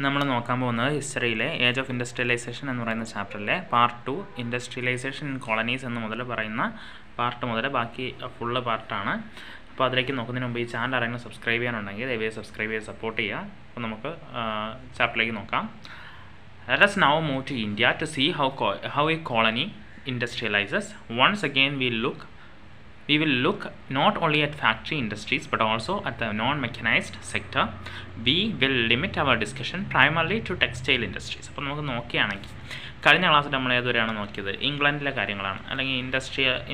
നമ്മൾ നോക്കാൻ പോകുന്നത് ഹിസ്റ്ററിയിലെ ഏജ് ഓഫ് ഇൻഡസ്ട്രിയലൈസേഷൻ എന്ന് പറയുന്ന ചാപ്റ്ററിലെ പാർട്ട് 2 ഇൻഡസ്ട്രിയലൈസേഷൻ ഇൻ കോളനീസ് എന്ന് മുതൽ പറയുന്ന പാർട്ട് മുതൽ ബാക്കി ഫുള്ള് പാർട്ടാണ്. അപ്പോൾ അതിലേക്ക് നോക്കുന്നതിന് മുമ്പ് ഈ ചാനൽ ആരെങ്കിലും സബ്സ്ക്രൈബ് ചെയ്യാനുണ്ടെങ്കിൽ ദയവായി സബ്സ്ക്രൈബ് ചെയ്ത് സപ്പോർട്ട് ചെയ്യുക. അപ്പോൾ നമുക്ക് ചാപ്റ്ററിലേക്ക് നോക്കാം. Let us now move to India to see how a colony industrializes. Once again we will look not only at factory industries but also at the non-mechanized sector. We will limit our discussion primarily to textile industries. അപ്പോൾ നമുക്ക് നോക്കുകയാണെങ്കിൽ കഴിഞ്ഞ ക്ലാസ്സിൽ നമ്മൾ ഏതുവരെയാണ് നോക്കിയത്? ഇംഗ്ലണ്ടിലെ കാര്യങ്ങളാണ്, അല്ലെങ്കിൽ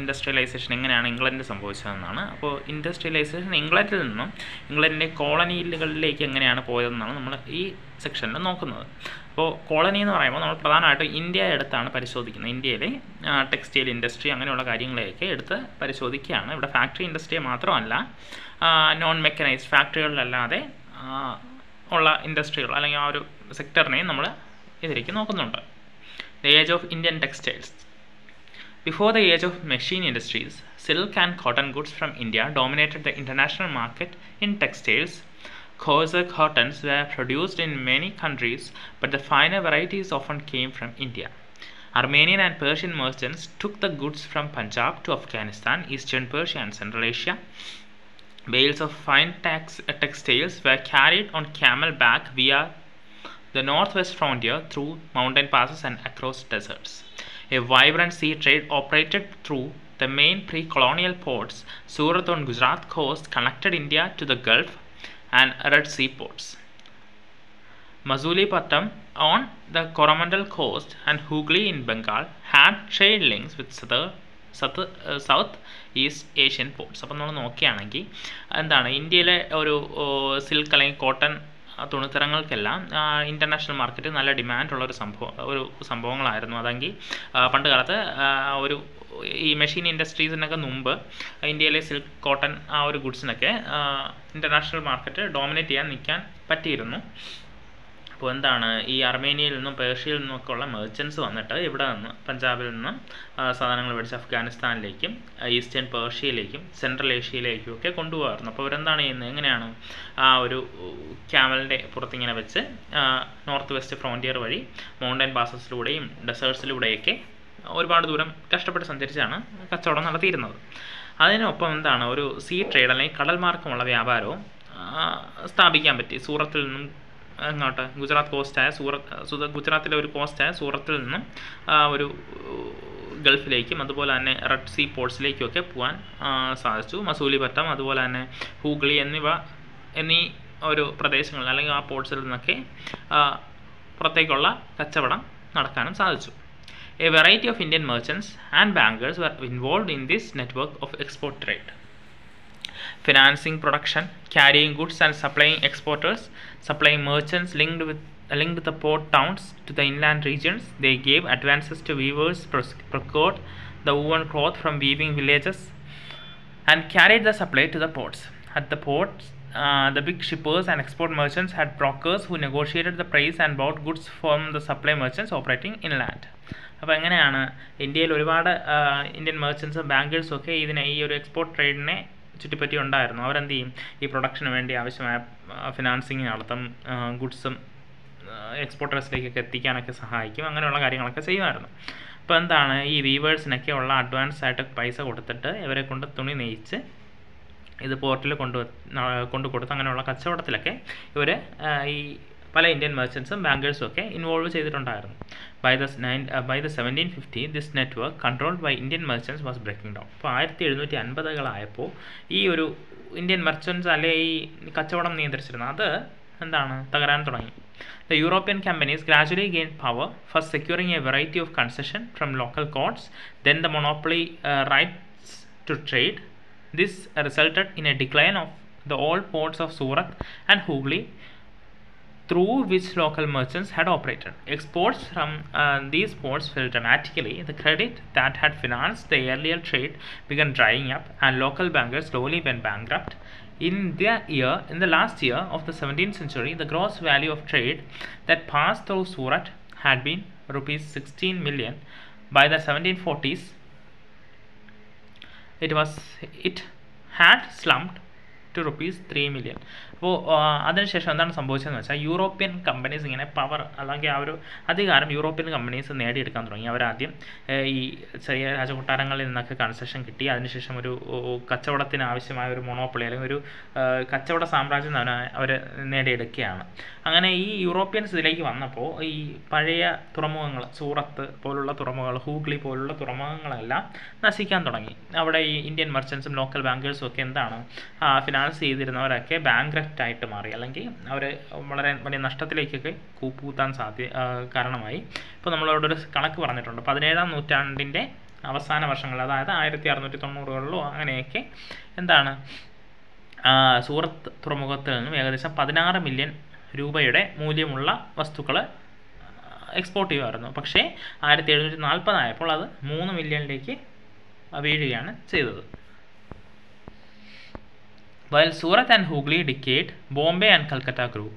ഇൻഡസ്ട്രിയലൈസേഷൻ എങ്ങനെയാണ് ഇംഗ്ലണ്ടിൽ സംഭവിച്ചതെന്നാണ്. അപ്പോൾ ഇൻഡസ്ട്രിയലൈസേഷൻ ഇംഗ്ലണ്ടിൽ നിന്നും ഇംഗ്ലണ്ടിൻ്റെ കോളനികളിലേക്ക് എങ്ങനെയാണ് പോയതെന്നാണ് നമ്മൾ ഈ സെക്ഷനിൽ നോക്കുന്നത്. അപ്പോൾ കോളനി എന്ന് പറയുമ്പോൾ നമ്മൾ പ്രധാനമായിട്ടും ഇന്ത്യ എടുത്താണ് പരിശോധിക്കുന്നത്. ഇന്ത്യയിലെ ടെക്സ്റ്റൈൽ ഇൻഡസ്ട്രി അങ്ങനെയുള്ള കാര്യങ്ങളെയൊക്കെ എടുത്ത് പരിശോധിക്കുകയാണ്. ഇവിടെ ഫാക്ടറി ഇൻഡസ്ട്രിയെ മാത്രമല്ല, നോൺ മെക്കനൈസ്ഡ് ഫാക്ടറികളിലല്ലാതെ ഉള്ള ഇൻഡസ്ട്രികൾ അല്ലെങ്കിൽ ആ ഒരു സെക്ടറിനെയും നമ്മൾ ഇതിലേക്ക് നോക്കുന്നുണ്ട്. The age of Indian textiles. Before the age of machine industries, silk and cotton goods from India dominated the international market in textiles. Coarser cottons were produced in many countries, but the finer varieties often came from India. Armenian and Persian merchants took the goods from Punjab to Afghanistan, Eastern Persia and Central Asia. Bales of fine textiles were carried on camel back via the northwest frontier through mountain passes and across deserts. A vibrant sea trade operated through the main pre-colonial ports. Surat on Gujarat coast connected India to the Gulf and Red Sea ports. Masulipatam on the Coromandel coast and Hooghly in Bengal had trade links with South East Asian ports. അപ്പോൾ നമ്മൾ നോക്കുകയാണെങ്കിൽ എന്താണ് ഇന്ത്യയിലെ ഒരു silk അല്ലെങ്കിൽ cotton തുണിത്തരങ്ങൾക്കെല്ലാം international market നല്ല ഡിമാൻഡുള്ള ഒരു സംഭവങ്ങളായിരുന്നു. അതെങ്കിൽ പണ്ട് കാലത്ത് ഈ മെഷീൻ ഇൻഡസ്ട്രീസിനൊക്കെ മുമ്പ് ഇന്ത്യയിലെ സിൽക്ക് കോട്ടൺ ആ ഒരു ഗുഡ്സിനൊക്കെ ഇൻ്റർനാഷണൽ മാർക്കറ്റ് ഡോമിനേറ്റ് ചെയ്യാൻ നിൽക്കാൻ പറ്റിയിരുന്നു. അപ്പോൾ എന്താണ് ഈ അർമേനിയയിൽ നിന്നും പേർഷ്യയിൽ നിന്നുമൊക്കെ ഉള്ള മെർച്ചൻസ് വന്നിട്ട് ഇവിടെ നിന്ന് പഞ്ചാബിൽ നിന്നും സാധനങ്ങൾ മേടിച്ച് അഫ്ഗാനിസ്ഥാനിലേക്കും ഈസ്റ്റേൺ പേർഷ്യയിലേക്കും സെൻട്രൽ ഏഷ്യയിലേക്കും ഒക്കെ കൊണ്ടുപോകാറുണ്ട്. അപ്പോൾ അവരെന്താണ് ചെയ്യുന്നത്? എങ്ങനെയാണ് ആ ഒരു ക്യാമലിൻ്റെ പുറത്തിങ്ങനെ വെച്ച് നോർത്ത് വെസ്റ്റ് ഫ്രോണ്ടിയർ വഴി മൗണ്ടൻ പാസസിലൂടെയും ഡെസേർട്സിലൂടെയൊക്കെ ഒരുപാട് ദൂരം കഷ്ടപ്പെട്ട് സഞ്ചരിച്ചാണ് കച്ചവടം നടത്തിയിരുന്നത്. അതിനൊപ്പം എന്താണ് ഒരു സീ ട്രേഡ് അല്ലെങ്കിൽ കടൽ മാർഗമുള്ള വ്യാപാരവും സ്ഥാപിക്കാൻ പറ്റി. സൂറത്തിൽ നിന്നും അങ്ങോട്ട് ഗുജറാത്തിലെ ഒരു കോസ്റ്റായ സൂറത്തിൽ നിന്നും ഒരു ഗൾഫിലേക്കും അതുപോലെ തന്നെ റെഡ് സീ പോർട്സിലേക്കും ഒക്കെ പോകാൻ സാധിച്ചു. മസൂലിപട്ടം അതുപോലെ തന്നെ ഹൂഗ്ലി എന്നീ ഒരു പ്രദേശങ്ങളിൽ അല്ലെങ്കിൽ ആ പോർട്സിൽ നിന്നൊക്കെ പുറത്തേക്കുള്ള കച്ചവടം നടക്കാനും സാധിച്ചു. A variety of Indian merchants and bankers were involved in this network of export trade. Financing production, carrying goods and supplying exporters, supplying merchants linked the port towns to the inland regions. They gave advances to weavers, procured the woven cloth from weaving villages and carried the supply to the ports. At the ports, the big shippers and export merchants had brokers who negotiated the price and bought goods from the supply merchants operating inland. അപ്പോൾ എങ്ങനെയാണ് ഇന്ത്യയിൽ ഒരുപാട് Indian മെർച്ചൻസും ബാങ്കേഴ്സും ഒക്കെ ഈ ഒരു export ട്രേഡിനെ ചുറ്റിപ്പറ്റി ഉണ്ടായിരുന്നു. അവരെന്ത് ചെയ്യും? ഈ പ്രൊഡക്ഷന് വേണ്ടി ആവശ്യമായ ഫിനാൻസിങ് നടത്തും, ഗുഡ്സും എക്സ്പോർട്ടേഴ്സിലേക്കൊക്കെ എത്തിക്കാനൊക്കെ സഹായിക്കും, അങ്ങനെയുള്ള കാര്യങ്ങളൊക്കെ ചെയ്യുമായിരുന്നു. അപ്പോൾ എന്താണ് ഈ വീവേഴ്സിനൊക്കെ ഉള്ള അഡ്വാൻസ് ആയിട്ട് പൈസ കൊടുത്തിട്ട് ഇവരെ കൊണ്ട് തുണി നെയ്ച്ച് ഇത് പോർട്ടിൽ കൊണ്ടു കൊടുത്ത് അങ്ങനെയുള്ള കച്ചവടത്തിലൊക്കെ ഇവർ ഈ പല ഇന്ത്യൻ മെർച്ചൻസും ബാങ്കേഴ്സും ഒക്കെ ഇൻവോൾവ് ചെയ്തിട്ടുണ്ടായിരുന്നു. By the 1750 this network controlled by Indian merchants was breaking down. അപ്പോൾ 1750-കളായപ്പോൾ ഈ ഒരു ഇന്ത്യൻ മെർച്ചൻസ് അല്ലെ ഈ കച്ചവടം നിയന്ത്രിച്ചിരുന്നത് അത് എന്താണ് തകരാൻ തുടങ്ങി. The European companies gradually gained power, first securing a variety of concession from local courts, then the monopoly rights to trade. This resulted in a decline of the old ports of Surat and Hooghly, through which local merchants had operated. Exports from these ports fell dramatically. The credit that had financed the earlier trade began drying up, and local bankers slowly went bankrupt. In the last year of the 17th century, the gross value of trade that passed through Surat had been rupees 16 million. By the 1740s, it had slumped to rupees 3 million. അപ്പോൾ അതിനുശേഷം എന്താണ് സംഭവിച്ചതെന്ന് വെച്ചാൽ European companies ഇങ്ങനെ power അല്ലെങ്കിൽ ആ ഒരു അധികാരം യൂറോപ്യൻ കമ്പനീസ് നേടിയെടുക്കാൻ തുടങ്ങി. അവരാദ്യം ഈ ചെറിയ രാജകൊട്ടാരങ്ങളിൽ നിന്നൊക്കെ കൺസെഷൻ കിട്ടി. അതിനുശേഷം ഒരു കച്ചവടത്തിന് ആവശ്യമായ ഒരു മൊണോപ്പൊളി അല്ലെങ്കിൽ ഒരു കച്ചവട സാമ്രാജ്യം അവർ നേടിയെടുക്കുകയാണ്. അങ്ങനെ ഈ യൂറോപ്യൻസ് ഇതിലേക്ക് വന്നപ്പോൾ ഈ പഴയ തുറമുഖങ്ങൾ, സൂറത്ത് പോലുള്ള തുറമുഖങ്ങൾ, ഹൂഗ്ലി പോലുള്ള തുറമുഖങ്ങളെല്ലാം നശിക്കാൻ തുടങ്ങി. അവിടെ ഈ ഇന്ത്യൻ മെർച്ചൻസും ലോക്കൽ ബാങ്കേഴ്സും ഒക്കെ എന്താണ് ഫിനാൻസ് ചെയ്തിരുന്നവരൊക്കെ ബാങ്ക്രപ്റ്റ് ആയിട്ട് മാറി, അല്ലെങ്കിൽ അവർ വളരെ വലിയ നഷ്ടത്തിലേക്കൊക്കെ കൂപ്പുകുത്താൻ കാരണമായി. ഇപ്പോൾ നമ്മളവിടെ ഒരു കണക്ക് പറഞ്ഞിട്ടുണ്ട്. 17-ാം നൂറ്റാണ്ടിൻ്റെ അവസാന വർഷങ്ങളിൽ, അതായത് 1690-കളിലോ അങ്ങനെയൊക്കെ എന്താണ് സൂറത്ത് തുറമുഖത്തിൽ നിന്നും ഏകദേശം 16 മില്യൺ രൂപയുടെ മൂല്യമുള്ള വസ്തുക്കൾ എക്സ്പോർട്ട് ചെയ്യുമായിരുന്നു. പക്ഷേ 1740 ആയപ്പോൾ അത് 3 മില്യണിലേക്ക് വീഴുകയാണ് ചെയ്തത്. While Surat and Hooghly decayed, Bombay and Calcutta grew.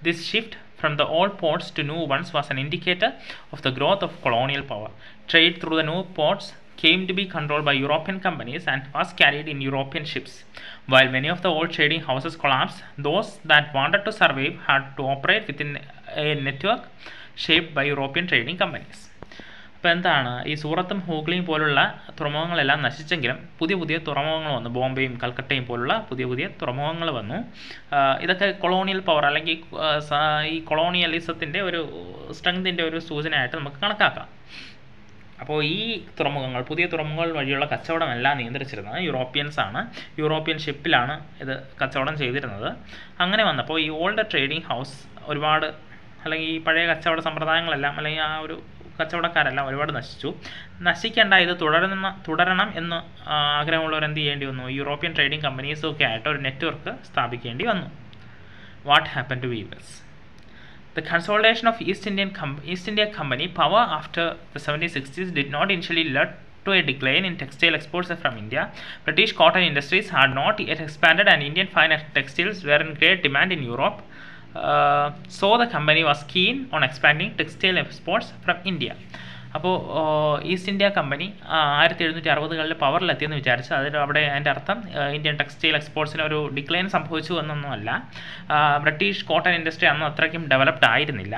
This shift from the old ports to new ones was an indicator of the growth of colonial power. Trade through the new ports came to be controlled by European companies and was carried in European ships. While many of the old trading houses collapsed, those that wanted to survive had to operate within a network shaped by European trading companies. അപ്പോൾ എന്താണ്, ഈ സൂറത്തും ഹൂഗ്ലിയും പോലുള്ള തുറമുഖങ്ങളെല്ലാം നശിച്ചെങ്കിലും പുതിയ പുതിയ തുറമുഖങ്ങൾ വന്നു. ബോംബെയും കൽക്കട്ടയും പോലുള്ള പുതിയ പുതിയ തുറമുഖങ്ങൾ വന്നു. ഇതൊക്കെ കൊളോണിയൽ പവർ അല്ലെങ്കിൽ ഈ കൊളോണിയലിസത്തിൻ്റെ ഒരു സ്ട്രെങ്തിൻ്റെ ഒരു സൂചനയായിട്ട് നമുക്ക് കണക്കാക്കാം. അപ്പോൾ ഈ തുറമുഖങ്ങൾ, പുതിയ തുറമുഖങ്ങൾ വഴിയുള്ള കച്ചവടമെല്ലാം നിയന്ത്രിച്ചിരുന്നത് യൂറോപ്യൻസാണ്. യൂറോപ്യൻ ഷിപ്പിലാണ് ഇത് കച്ചവടം ചെയ്തിരുന്നത്. അങ്ങനെ വന്നപ്പോൾ ഈ ഓൾഡ് ട്രേഡിംഗ് ഹൗസ് ഒരുപാട്, അല്ലെങ്കിൽ ഈ പഴയ കച്ചവട സമ്പ്രദായങ്ങളെല്ലാം, അല്ലെങ്കിൽ ആ ഒരു കച്ചവടക്കാരെല്ലാം ഒരുപാട് നശിച്ചു. നശിക്കേണ്ട, ഇത് തുടരണം എന്ന് ആഗ്രഹമുള്ളവർ എന്ത് ചെയ്യേണ്ടി വന്നു? യൂറോപ്യൻ ട്രേഡിംഗ് കമ്പനീസും ഒക്കെ ആയിട്ട് ഒരു നെറ്റ്വർക്ക് സ്ഥാപിക്കേണ്ടി വന്നു. What happen to weavers? The consolidation of East India Company power after the 1760s did not initially lead to a decline in textile exports from India. British cotton industries had not yet expanded and Indian fine textiles were in great demand in Europe. So the company was keen on expanding textile exports from India. അപ്പോൾ East India company 1760-കളിൽ പവറിലെത്തിയെന്ന് വിചാരിച്ചു. അവിടെ അതിൻ്റെ അർത്ഥം Indian textile എക്സ്പോർട്സിന് ഒരു decline സംഭവിച്ചു എന്നൊന്നുമല്ല. British cotton industry അന്ന് അത്രയ്ക്കും developed ആയിരുന്നില്ല.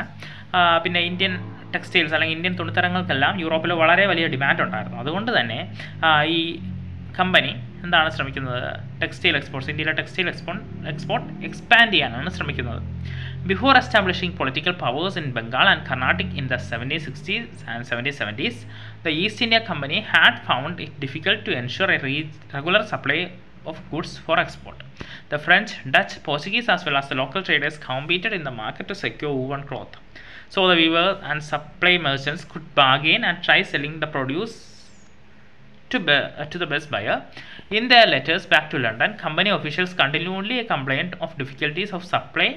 പിന്നെ ഇന്ത്യൻ ടെക്സ്റ്റൈൽസ് അല്ലെങ്കിൽ ഇന്ത്യൻ തുണിത്തരങ്ങൾക്കെല്ലാം യൂറോപ്പിൽ വളരെ വലിയ ഡിമാൻഡ് ഉണ്ടായിരുന്നു. അതുകൊണ്ട് തന്നെ ഈ കമ്പനി എന്താണ് ശ്രമിക്കുന്നത്? ടെക്സ്റ്റൈൽ എക്സ്പോർട്സ്, ഇന്ത്യയിലെ ടെക്സ്റ്റൈൽ എക്സ്പോർട്ട് എക്സ്പാൻഡ് ചെയ്യാനാണ് ശ്രമിക്കുന്നത്. Before establishing political powers in Bengal and Carnatic in the 1760s and 1770s, the East India Company had found it difficult to ensure a regular supply of goods for export. The French, Dutch, Portuguese as well as the local traders competed in the market to secure woven cloth. So the weaver and supply merchants could bargain and try selling the produce to the best buyer. In their letters back to London, company officials continually complained of difficulties of supply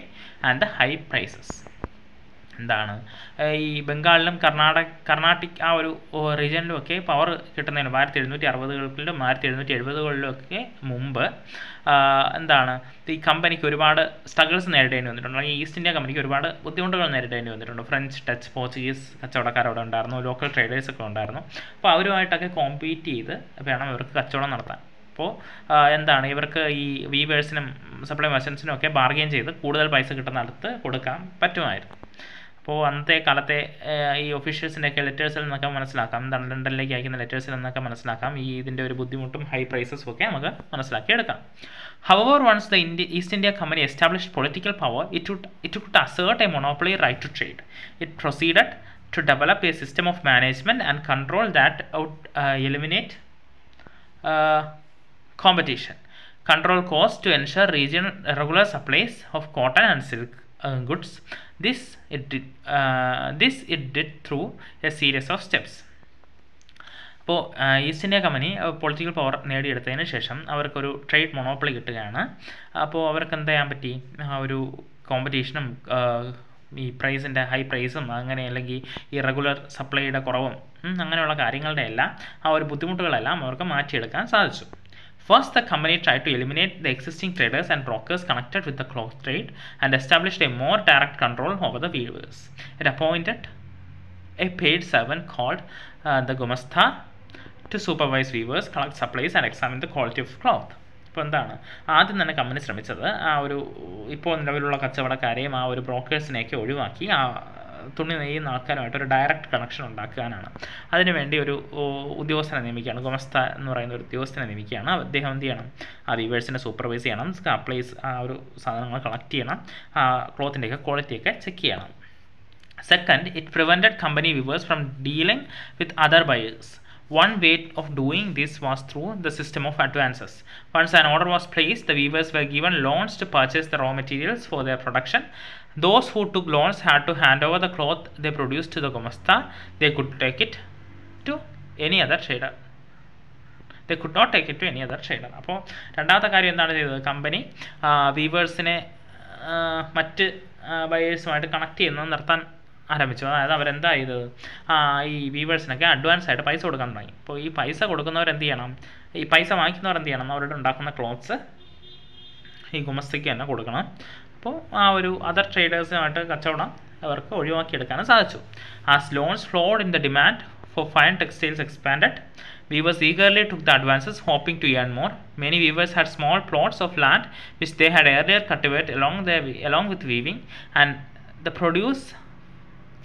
and the high prices. എന്താണ്, ഈ ബംഗാളിലും കർണാട്ടിക് ആ ഒരു റീജിയനിലും ഒക്കെ power കിട്ടുന്നതിന് 1760-കളിലും 1770-കളിലും ഒക്കെ മുമ്പ് എന്താണ്, ഈ കമ്പനിക്ക് ഒരുപാട് സ്ട്രഗിൾസ് നേരിടേണ്ടി വന്നിട്ടുണ്ട്. അല്ലെങ്കിൽ ഈസ്റ്റ് ഇന്ത്യ കമ്പനിക്ക് ഒരുപാട് ബുദ്ധിമുട്ടുകൾ നേരിടേണ്ടി വന്നിട്ടുണ്ട്. ഫ്രഞ്ച്, ഡച്ച്, പോർച്ചുഗീസ് കച്ചവടക്കാർ അവിടെ ഉണ്ടായിരുന്നു, ലോക്കൽ ട്രേഡേഴ്സൊക്കെ ഉണ്ടായിരുന്നു. അപ്പോൾ അവരുമായിട്ടൊക്കെ കോമ്പീറ്റ് ചെയ്ത് വേണം ഇവർക്ക് കച്ചവടം നടത്താൻ. അപ്പോൾ എന്താണ്, ഇവർക്ക് ഈ വീവേഴ്സിനും സപ്ലൈ മെർച്ചൻസിനും ഒക്കെ ബാർഗെയിൻ ചെയ്ത് കൂടുതൽ പൈസ കിട്ടുന്നിടത്ത് കൊടുക്കാൻ പറ്റുമായിരുന്നു. അപ്പോൾ അന്നത്തെ കാലത്തെ ഈ ഒഫീഷ്യൽസിൻ്റെയൊക്കെ ലെറ്റേഴ്സിൽ നിന്നൊക്കെ മനസ്സിലാക്കാം, എന്താണ് ലണ്ടനിലേക്ക് അയക്കുന്ന ലെറ്റേഴ്സിൽ നിന്നൊക്കെ മനസ്സിലാക്കാം ഈ ഇതിൻ്റെ ഒരു ബുദ്ധിമുട്ടും ഹൈ പ്രൈസസും ഒക്കെ നമുക്ക് മനസ്സിലാക്കിയെടുക്കാം. However, once the East India Company established political power, it could assert a monopoly right to trade. It proceeded to develop a system of management and control that would eliminate competition, control costs to ensure regular supplies of cotton and silk goods. This it did through a series of steps. അപ്പോൾ East India Company political power നേടിയെടുത്തതിന് ശേഷം അവർക്കൊരു trade monopoly കിട്ടുകയാണ്. അപ്പോൾ അവർക്ക് എന്ത് ചെയ്യാൻ പറ്റി? ഒരു കോമ്പറ്റീഷനും ഈ പ്രൈസിൻ്റെ ഹൈ പ്രൈസും അങ്ങനെ, അല്ലെങ്കിൽ ഈ റെഗുലർ സപ്ലൈയുടെ കുറവും അങ്ങനെയുള്ള കാര്യങ്ങളുടെ എല്ലാം ആ ഒരു ബുദ്ധിമുട്ടുകളെല്ലാം അവർക്ക് മാറ്റിയെടുക്കാൻ സാധിച്ചു. First, the company tried to eliminate the existing traders and brokers connected with the cloth trade and established a more direct control over the weavers. It appointed a paid servant called the Gumastha to supervise weavers, collect supplies and examine the quality of cloth. അപ്പോൾ എന്താണ് ആദ്യം തന്നെ company ശ്രമിച്ചത് ആ ഒരു ഇപ്പോൾ നിലവിലുള്ള കച്ചവടക്കാരെയും ആ ഒരു ബ്രോക്കേഴ്സിനെയൊക്കെ ഒഴിവാക്കി ആ തുണി നെയ്യുന്ന ആൾക്കാരുമായിട്ട് ഒരു ഡയറക്റ്റ് കണക്ഷൻ ഉണ്ടാക്കാനാണ്. അതിനുവേണ്ടി ഒരു ഉദ്യോഗസ്ഥനെ നിയമിക്കുകയാണ്. ഗുമസ്ത എന്ന് പറയുന്ന ഒരു ഉദ്യോഗസ്ഥനെ നിയമിക്കുകയാണ്. അദ്ദേഹം എന്ത് ചെയ്യണം, ആ വീവേഴ്സിനെ സൂപ്പർവൈസ് ചെയ്യണം, പ്ലേസ് ആ ഒരു സാധനങ്ങൾ കളക്ട് ചെയ്യണം, ആ ക്ലോത്തിൻ്റെയൊക്കെ ക്വാളിറ്റിയൊക്കെ ചെക്ക് ചെയ്യണം. Second, it prevented company weavers from dealing with other buyers. One way of doing this was through the system of advances. Once an order was placed, the weavers were given loans to purchase the raw materials for their production. Those who took loans had to hand over the cloth they produced to the Gumasta. They could take it to any other trader. They could not take it to any other trader. അപ്പോൾ രണ്ടാമത്തെ കാര്യം എന്താണ് ചെയ്തത്, company വീവേഴ്സിനെ മറ്റ് ബയേഴ്സുമായിട്ട് connect ചെയ്യുന്നത് നിർത്താൻ ആരംഭിച്ചു. അതായത് അവരെന്താ ചെയ്തത്, ഈ വീവേഴ്സിനൊക്കെ അഡ്വാൻസ് ആയിട്ട് പൈസ കൊടുക്കാൻ തുടങ്ങി. അപ്പോൾ ഈ പൈസ കൊടുക്കുന്നവരെന്ത് ചെയ്യണം, ഈ പൈസ വാങ്ങിക്കുന്നവർ എന്ത് ചെയ്യണം, അവരുടെ ഉണ്ടാക്കുന്ന ക്ലോത്ത്സ് ഈ ഗുമസ്തയ്ക്ക് തന്നെ കൊടുക്കണം. അപ്പോൾ ആ ഒരു അതർ ട്രേഡേഴ്സുമായിട്ട് കച്ചവടം അവർക്ക് ഒഴിവാക്കിയെടുക്കാനും സാധിച്ചു. As loans flawed in the demand for fine textiles expanded, weavers eagerly took the advances, hoping to earn more. Many weavers had small plots of land which they had earlier cultivated along with weaving, and the produce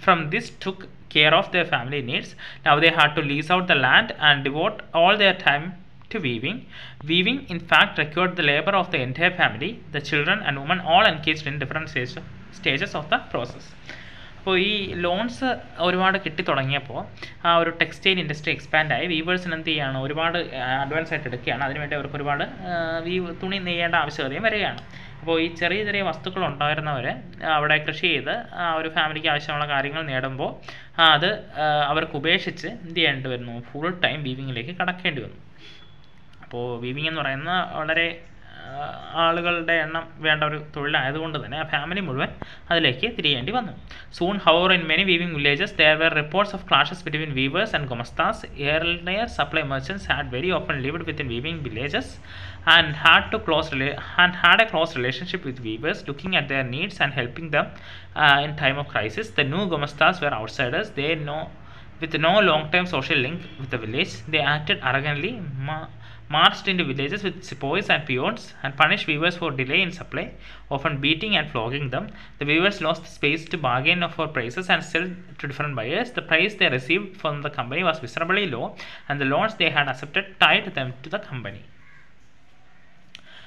from this took care of their family needs. Now they had to lease out the land and devote all their time to weaving. Weaving, in fact, required the labor of the entire family, the children and women, all engaged in different stages of the process. അപ്പോൾ ഈ loans ഒരുപാട് കിട്ടി തുടങ്ങിയപ്പോൾ ആ ഒരു textile industry എക്സ്പാൻഡായി. വീവേഴ്സിന് എന്ത് ചെയ്യുകയാണ്, ഒരുപാട് അഡ്വാൻസ് ആയിട്ട് എടുക്കുകയാണ്. അതിനുവേണ്ടി അവർക്ക് ഒരുപാട് തുണി നെയ്യേണ്ട ആവശ്യകതയും വരികയാണ്. അപ്പോൾ ഈ ചെറിയ ചെറിയ വസ്തുക്കൾ ഉണ്ടായിരുന്നവർ അവിടെ കൃഷി ചെയ്ത് ആ ഒരു ഫാമിലിക്ക് ആവശ്യമുള്ള കാര്യങ്ങൾ നേടുമ്പോൾ അത് അവർക്ക് ഉപേക്ഷിച്ച് എന്ത് ചെയ്യേണ്ടി വരുന്നു, ഫുൾ ടൈം വീവിങ്ങിലേക്ക് കടക്കേണ്ടി വന്നു. അപ്പോൾ വീവിങ് എന്ന് പറയുന്ന വളരെ ആളുകളുടെ എണ്ണം വേണ്ട ഒരു തൊഴിലായതുകൊണ്ട് തന്നെ ആ ഫാമിലി മുഴുവൻ അതിലേക്ക് തിരിയേണ്ടി വന്നു. Soon, however, in many weaving villages there were reports of clashes between weavers and gumastas. Earlier supply merchants had very often lived within weaving villages and had a close relationship with weavers, looking at their needs and helping them in time of crisis. The new gumastas were outsiders. With no long-term social link with the village, they acted arrogantly, marched into villages with sepoys and peons, and punished weavers for delay in supply, often beating and flogging them. The weavers lost the space to bargain for prices and sell to different buyers. The price they received from the company was miserably low, and the loans they had accepted tied them to the company.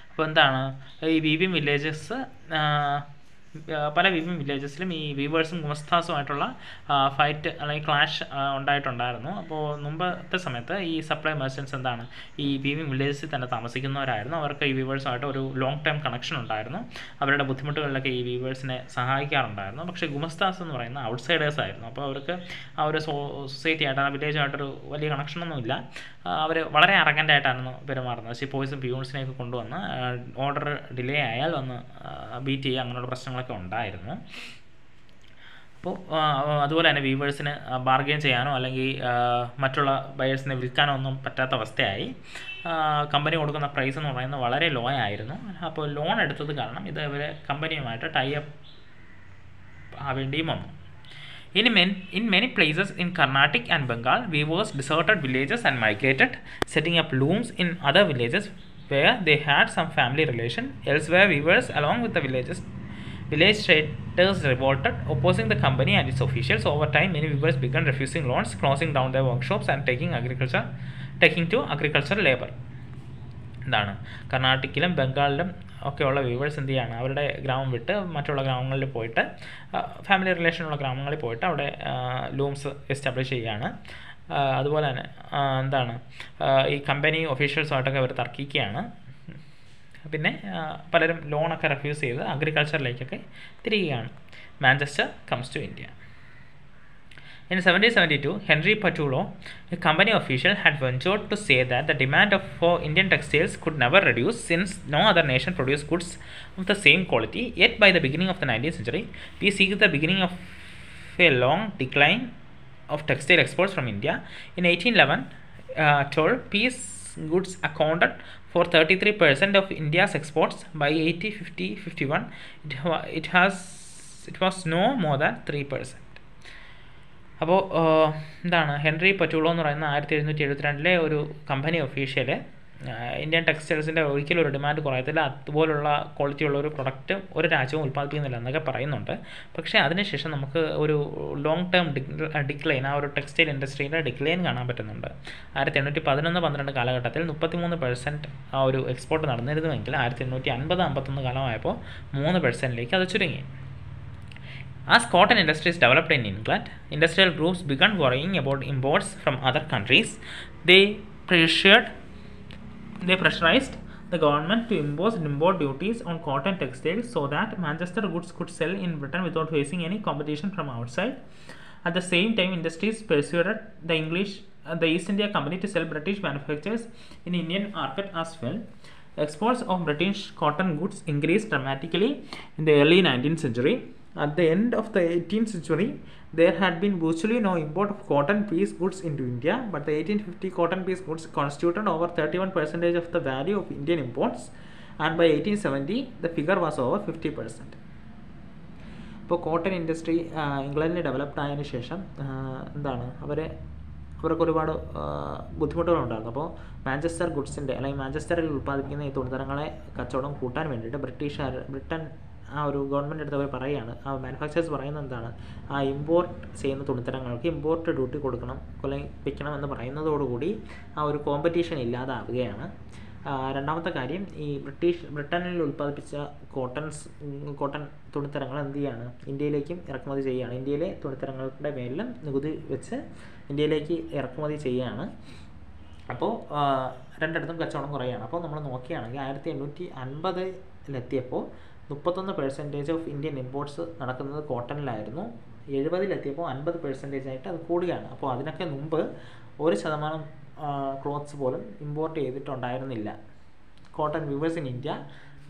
അപ്പോൾ എന്താണ്, ഈ weaving villages പല weaving വില്ലേജസിലും ഈ വീവേഴ്സും ഗുമസ്താസുമായിട്ടുള്ള fight അല്ലെങ്കിൽ clash ഉണ്ടായിട്ടുണ്ടായിരുന്നു. അപ്പോൾ മുമ്പത്തെ സമയത്ത് ഈ സപ്ലൈ മെർച്ചൻസ് എന്താണ്, ഈ വീവിംഗ് വില്ലേജസിൽ തന്നെ താമസിക്കുന്നവരായിരുന്നു. അവർക്ക് ഈ വീവേഴ്സുമായിട്ട് ഒരു ലോങ് ടൈം കണക്ഷൻ ഉണ്ടായിരുന്നു. അവരുടെ ബുദ്ധിമുട്ടുകളിലൊക്കെ ഈ വീവേഴ്സിനെ സഹായിക്കാറുണ്ടായിരുന്നു. പക്ഷേ ഗുമസ്താസ് എന്ന് പറയുന്ന ഔട്ട്സൈഡേഴ്സ് ആയിരുന്നു. അപ്പോൾ അവർക്ക് ആ ഒരു സൊസൈറ്റി ആയിട്ട്, ആ വില്ലേജുമായിട്ടൊരു വലിയ കണക്ഷനൊന്നുമില്ല. അവർ വളരെ അറഗൻ്റായിട്ടായിരുന്നു പെരുമാറുന്നത്. സിപ്പോയ്സും പിയൂൺസിനെയൊക്കെ കൊണ്ടുവന്ന് ഓർഡർ ഡിലേ ആയാൽ വന്ന് ബീറ്റ് ചെയ്യുക, അങ്ങനെയുള്ള പ്രശ്നങ്ങളൊക്കെ ഉണ്ടായിരുന്നു. അപ്പോൾ അതുപോലെ തന്നെ വീവേഴ്സിന് ബാർഗെയിൻ ചെയ്യാനോ അല്ലെങ്കിൽ മറ്റുള്ള ബയേഴ്സിനെ വിൽക്കാനോ ഒന്നും പറ്റാത്ത അവസ്ഥയായി. കമ്പനി കൊടുക്കുന്ന പ്രൈസ് എന്ന് പറയുന്നത് വളരെ ലോ ആയിരുന്നു. അപ്പോൾ ലോൺ എടുത്തത് കാരണം ഇത് ഇവർ കമ്പനിയുമായിട്ട് ടൈ അപ്പ് ആവേണ്ടിയും വന്നു. In many places in Karnataka and Bengal, weavers deserted villages and migrated, setting up looms in other villages where they had some family relation. Elsewhere, weavers, along with the village traders, revolted, opposing the company and its officials. Over time, many weavers began refusing loans, closing down their workshops, and taking to agricultural labor. എന്താണ്, കർണാടകയിലും ബംഗാളിലും ഒക്കെയുള്ള weavers എന്ത് ചെയ്യാണ്, അവരുടെ ഗ്രാമം വിട്ട് മറ്റുള്ള ഗ്രാമങ്ങളിൽ പോയിട്ട്, ഫാമിലി റിലേഷനുള്ള ഗ്രാമങ്ങളിൽ പോയിട്ട് അവിടെ ലൂംസ് എസ്റ്റാബ്ലിഷ് ചെയ്യുകയാണ്. അതുപോലെ തന്നെ എന്താണ്, ഈ കമ്പനി ഒഫീഷ്യൽസുമായിട്ടൊക്കെ അവർ തർക്കിക്കുകയാണ്. പിന്നെ പലരും ലോണൊക്കെ റെഫ്യൂസ് ചെയ്ത് അഗ്രികൾച്ചറിലേക്കൊക്കെ തിരികുകയാണ്. Manchester comes to India. In 1772, Henry Patullo, a company official, had ventured to say that the demand for Indian textiles could never reduce since no other nation produced goods of the same quality. Yet by the beginning of the 19th century, we see the beginning of a long decline of textile exports from India. In 1811, piece goods accounted for 33% of India's exports. By 1850-51, it was no more than 3%. അപ്പോൾ എന്താണ്, Henry പറ്റൂളോ എന്ന് പറയുന്ന 1772 ഒരു company official Indian ടെക്സ്റ്റൈൽസിൻ്റെ ഒരിക്കലും ഒരു demand കുറയത്തില്ല, അതുപോലുള്ള ക്വാളിറ്റിയുള്ള ഒരു പ്രൊഡക്റ്റ് ഒരു രാജ്യവും ഉൽപ്പാദിപ്പിക്കുന്നില്ല എന്നൊക്കെ പറയുന്നുണ്ട്. പക്ഷേ അതിനുശേഷം നമുക്ക് ഒരു ലോങ് ടേം ഡിക്ലൈൻ, ആ ഒരു ടെക്സ്റ്റൈൽ ഇൻഡസ്ട്രിയുടെ ഡിക്ലൈൻ കാണാൻ പറ്റുന്നുണ്ട്. 1811-12 കാലഘട്ടത്തിൽ 33% ആ ഒരു എക്സ്പോർട്ട് നടന്നിരുന്നുവെങ്കിൽ 1850-51 കാലമായപ്പോൾ 3%ലേക്ക് അത് ചുരുങ്ങി. As cotton industries developed in England, industrial groups began worrying about imports from other countries. They pressurized the government to impose import duties on cotton textiles so that Manchester goods could sell in Britain without facing any competition from outside. At the same time, industries persuaded the East India Company to sell British manufactures in Indian market as well. Exports of British cotton goods increased dramatically in the early 19th century. At the end of the 18th century, there had been virtually no import of cotton piece goods into India, but the 1850 cotton piece goods constituted over 31% of the value of Indian imports, and by 1870 the figure was over 50%. ഇപ്പോൾ cotton industry ഇംഗ്ലണ്ടിൽ developed ആയതിനു ശേഷം അവർക്ക് ഒരുപാട് ബുദ്ധിമുട്ടുകളുണ്ടായിരുന്നു. അപ്പോൾ Manchester ഗുഡ്സിൻ്റെ അല്ലെങ്കിൽ മാഞ്ചസ്റ്ററിൽ ഉൽപ്പാദിപ്പിക്കുന്ന ഈ തുണിത്തരങ്ങളെ കച്ചവടം കൂട്ടാൻ വേണ്ടിയിട്ട് ബ്രിട്ടൻ ആ ഒരു ഗവൺമെൻറ് അടുത്ത് അവർ പറയുകയാണ്, ആ മാനുഫാക്ചേഴ്സ് പറയുന്നത് എന്താണ്, ആ ഇമ്പോർട്ട് ചെയ്യുന്ന തുണിത്തരങ്ങൾക്ക് ഇമ്പോർട്ട് ഡ്യൂട്ടി കൊടുക്കണം എന്ന് പറയുന്നതോടുകൂടി ആ ഒരു കോമ്പറ്റീഷൻ ഇല്ലാതാവുകയാണ്. രണ്ടാമത്തെ കാര്യം, ഈ ബ്രിട്ടനിൽ ഉൽപ്പാദിപ്പിച്ച കോട്ടൺ തുണിത്തരങ്ങൾ എന്ത് ചെയ്യാണ്, ഇന്ത്യയിലേക്കും ഇറക്കുമതി ചെയ്യുകയാണ്. ഇന്ത്യയിലെ തുണിത്തരങ്ങളുടെ മേലിലും നികുതി വെച്ച് ഇന്ത്യയിലേക്ക് ഇറക്കുമതി ചെയ്യുകയാണ്. അപ്പോൾ രണ്ടിടത്തും കച്ചവടം കുറയുകയാണ്. അപ്പോൾ നമ്മൾ നോക്കുകയാണെങ്കിൽ 1850-ലെത്തിയപ്പോൾ 31% ഓഫ് ഇന്ത്യൻ ഇമ്പോർട്ട്സ് നടക്കുന്നത് കോട്ടണിലായിരുന്നു. 70-ലെത്തിയപ്പോൾ 50% അത് കൂടുകയാണ്. അപ്പോൾ അതിനൊക്കെ മുമ്പ് 1% ക്ലോത്ത്സ് പോലും import ചെയ്തിട്ടുണ്ടായിരുന്നില്ല. Cotton weavers in India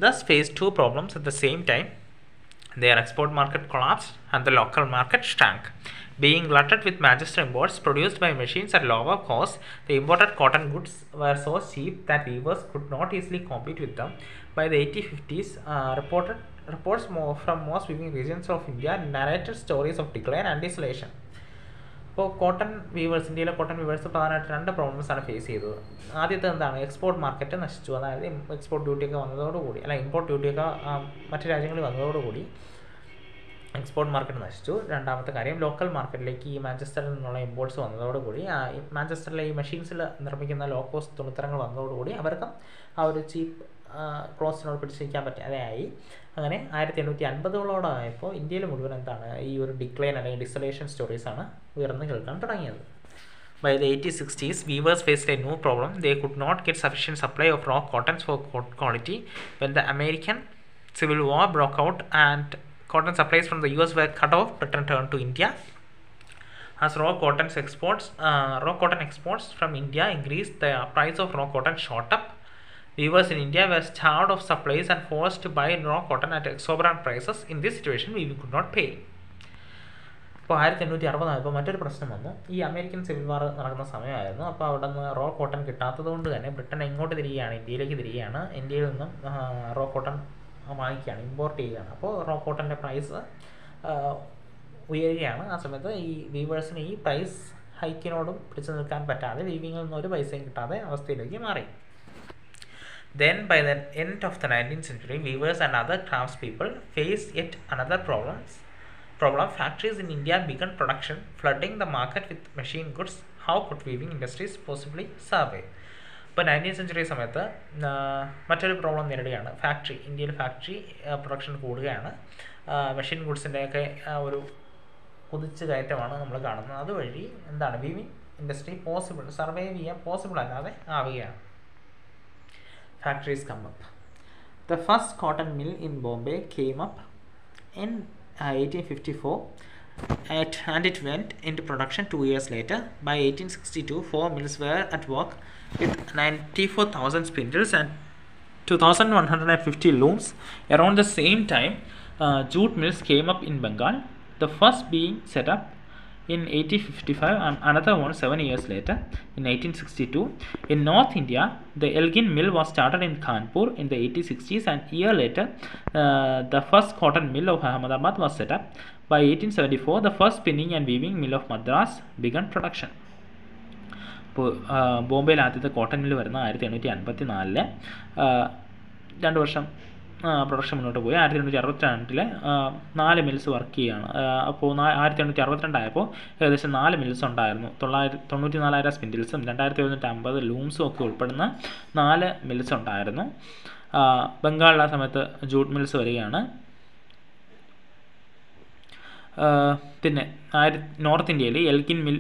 thus faced two problems at the same time. Their export market collapsed and the local market shrank. Being glutted with Manchester imports produced by machines at lower cost, the imported cotton goods were so cheap that weavers could not easily compete with them. By the 1850s, reports from most weaving regions of India narrated stories of decline and desolation. ഇപ്പോൾ ഇന്ത്യയിലെ cotton weavers പ്രധാനമായിട്ട് 2 പ്രോബ്ലംസാണ് face ചെയ്തത്. ആദ്യത്തെ എന്താണ്, export market നശിച്ചു. അതായത് export ഡ്യൂട്ടിയൊക്കെ വന്നതോടുകൂടി, അല്ല ഇമ്പോർട്ട് ഡ്യൂട്ടിയൊക്കെ മറ്റു രാജ്യങ്ങളിൽ വന്നതോടുകൂടി എക്സ്പോർട്ട് മാർക്കറ്റ് നശിച്ചു. രണ്ടാമത്തെ കാര്യം, ലോക്കൽ മാർക്കറ്റിലേക്ക് ഈ മാഞ്ചസ്റ്ററിൽ നിന്നുള്ള ഇമ്പോർട്ട്സ് വന്നതോടുകൂടി, മാഞ്ചസ്റ്ററിലെ ഈ മെഷീൻസിൽ നിർമ്മിക്കുന്ന ലോ കോസ്റ്റ് തുണിത്തരങ്ങൾ വന്നതോടുകൂടി അവർക്ക് ആ ഒരു ചീപ്പ് ക്ലോത്ത്സിനോട് പിടിച്ചിരിക്കാൻ പറ്റാതെയായി. അങ്ങനെ 1850-കളോടായപ്പോൾ ഇന്ത്യയിൽ മുഴുവൻ എന്താണ്, ഈ ഒരു ഡിക്ലൈൻ അല്ലെങ്കിൽ ഡിസൊലേഷൻ സ്റ്റോറീസാണ് ഉയർന്നു കേൾക്കാൻ തുടങ്ങിയത്. By the 1860s, weavers faced a new problem. They could not get sufficient supply of raw cottons for quality. When the American Civil War broke out and cotton supplies from the US were cut off, Britain turned to India. As raw cotton exports from India increased, the price of raw cotton shot up. Weavers in India were starved of supplies and forced to buy raw cotton at exorbitant prices. In this situation, weaving could not pay. അപ്പോൾ 1860 മറ്റൊരു പ്രശ്നം വന്നു. ഈ American civil വാർ നടക്കുന്ന സമയമായിരുന്നു. അപ്പോൾ അവിടെ നിന്ന് റോ കോട്ടൺ കിട്ടാത്തത് കൊണ്ട് തന്നെ ബ്രിട്ടൻ എങ്ങോട്ട് തിരികെയാണ്, ഇന്ത്യയിലേക്ക് തിരികെയാണ്. ഇന്ത്യയിൽ നിന്നും റോ കോട്ടൺ വാങ്ങിക്കുകയാണ്, ഇമ്പോർട്ട് ചെയ്യുകയാണ്. അപ്പോൾ റോ കോട്ടൻ്റെ പ്രൈസ് ഉയരുകയാണ്. ആ സമയത്ത് ഈ വീവേഴ്സിന് ഈ പ്രൈസ് ഹൈക്കിനോടും പിടിച്ചു നിൽക്കാൻ പറ്റാതെ വീവിങ്ങിൽ നിന്ന് ഒരു പൈസയും കിട്ടാതെ അവസ്ഥയിലേക്ക് മാറി. Then by the end of the 19th century, weavers and other craftspeople faced yet another problem. Factories in India began production, flooding the market with machine goods. How could weaving industries possibly survive? ഇപ്പോൾ 19th century സമയത്ത് മറ്റൊരു problem നേരിടുകയാണ്. ഇന്ത്യയിൽ factory production കൂടുകയാണ്. Machine ഗുഡ്സിൻ്റെയൊക്കെ ഒരു കുതിച്ചു കയറ്റമാണ് നമ്മൾ കാണുന്നത്. അതുവഴി എന്താണ്, വീവിങ് ഇൻഡസ്ട്രി സർവൈവ് ചെയ്യാൻ പോസിബിൾ അല്ലാതെ ആവുകയാണ്. Factories come up. The first cotton mill in Bombay came up in 1854 and it went into production 2 years later. By 1862, 4 mills were at work with 94,000 spindles and 2,150 looms. Around the same time, jute mills came up in Bengal, the first being set up in 1855 and another one 7 years later in 1862. In North India, the Elgin mill was started in Kanpur in the 1860s and a year later the first cotton mill of Ahmedabad was set up. By 1874, the first spinning and weaving mill of Madras began production. അപ്പോൾ ബോംബെയിൽ ആദ്യത്തെ cotton mill വരുന്നത് 1854. 2 വർഷം production മുന്നോട്ട് പോയി. 1862 4 mills work ചെയ്യുകയാണ്. അപ്പോൾ 1862 ആയപ്പോൾ ഏകദേശം 4 മിൽസ് ഉണ്ടായിരുന്നു. 94,000 സ്പിൻഡിൽസും 2750 ലൂംസും ഒക്കെ ഉൾപ്പെടുന്ന 4 മിൽസ് ഉണ്ടായിരുന്നു. ബംഗാളിൽ ആ സമയത്ത് ജൂട്ട് മിൽസ് വരികയാണ്. പിന്നെ നോർത്ത് ഇന്ത്യയിൽ എൽഗിൻ മിൽ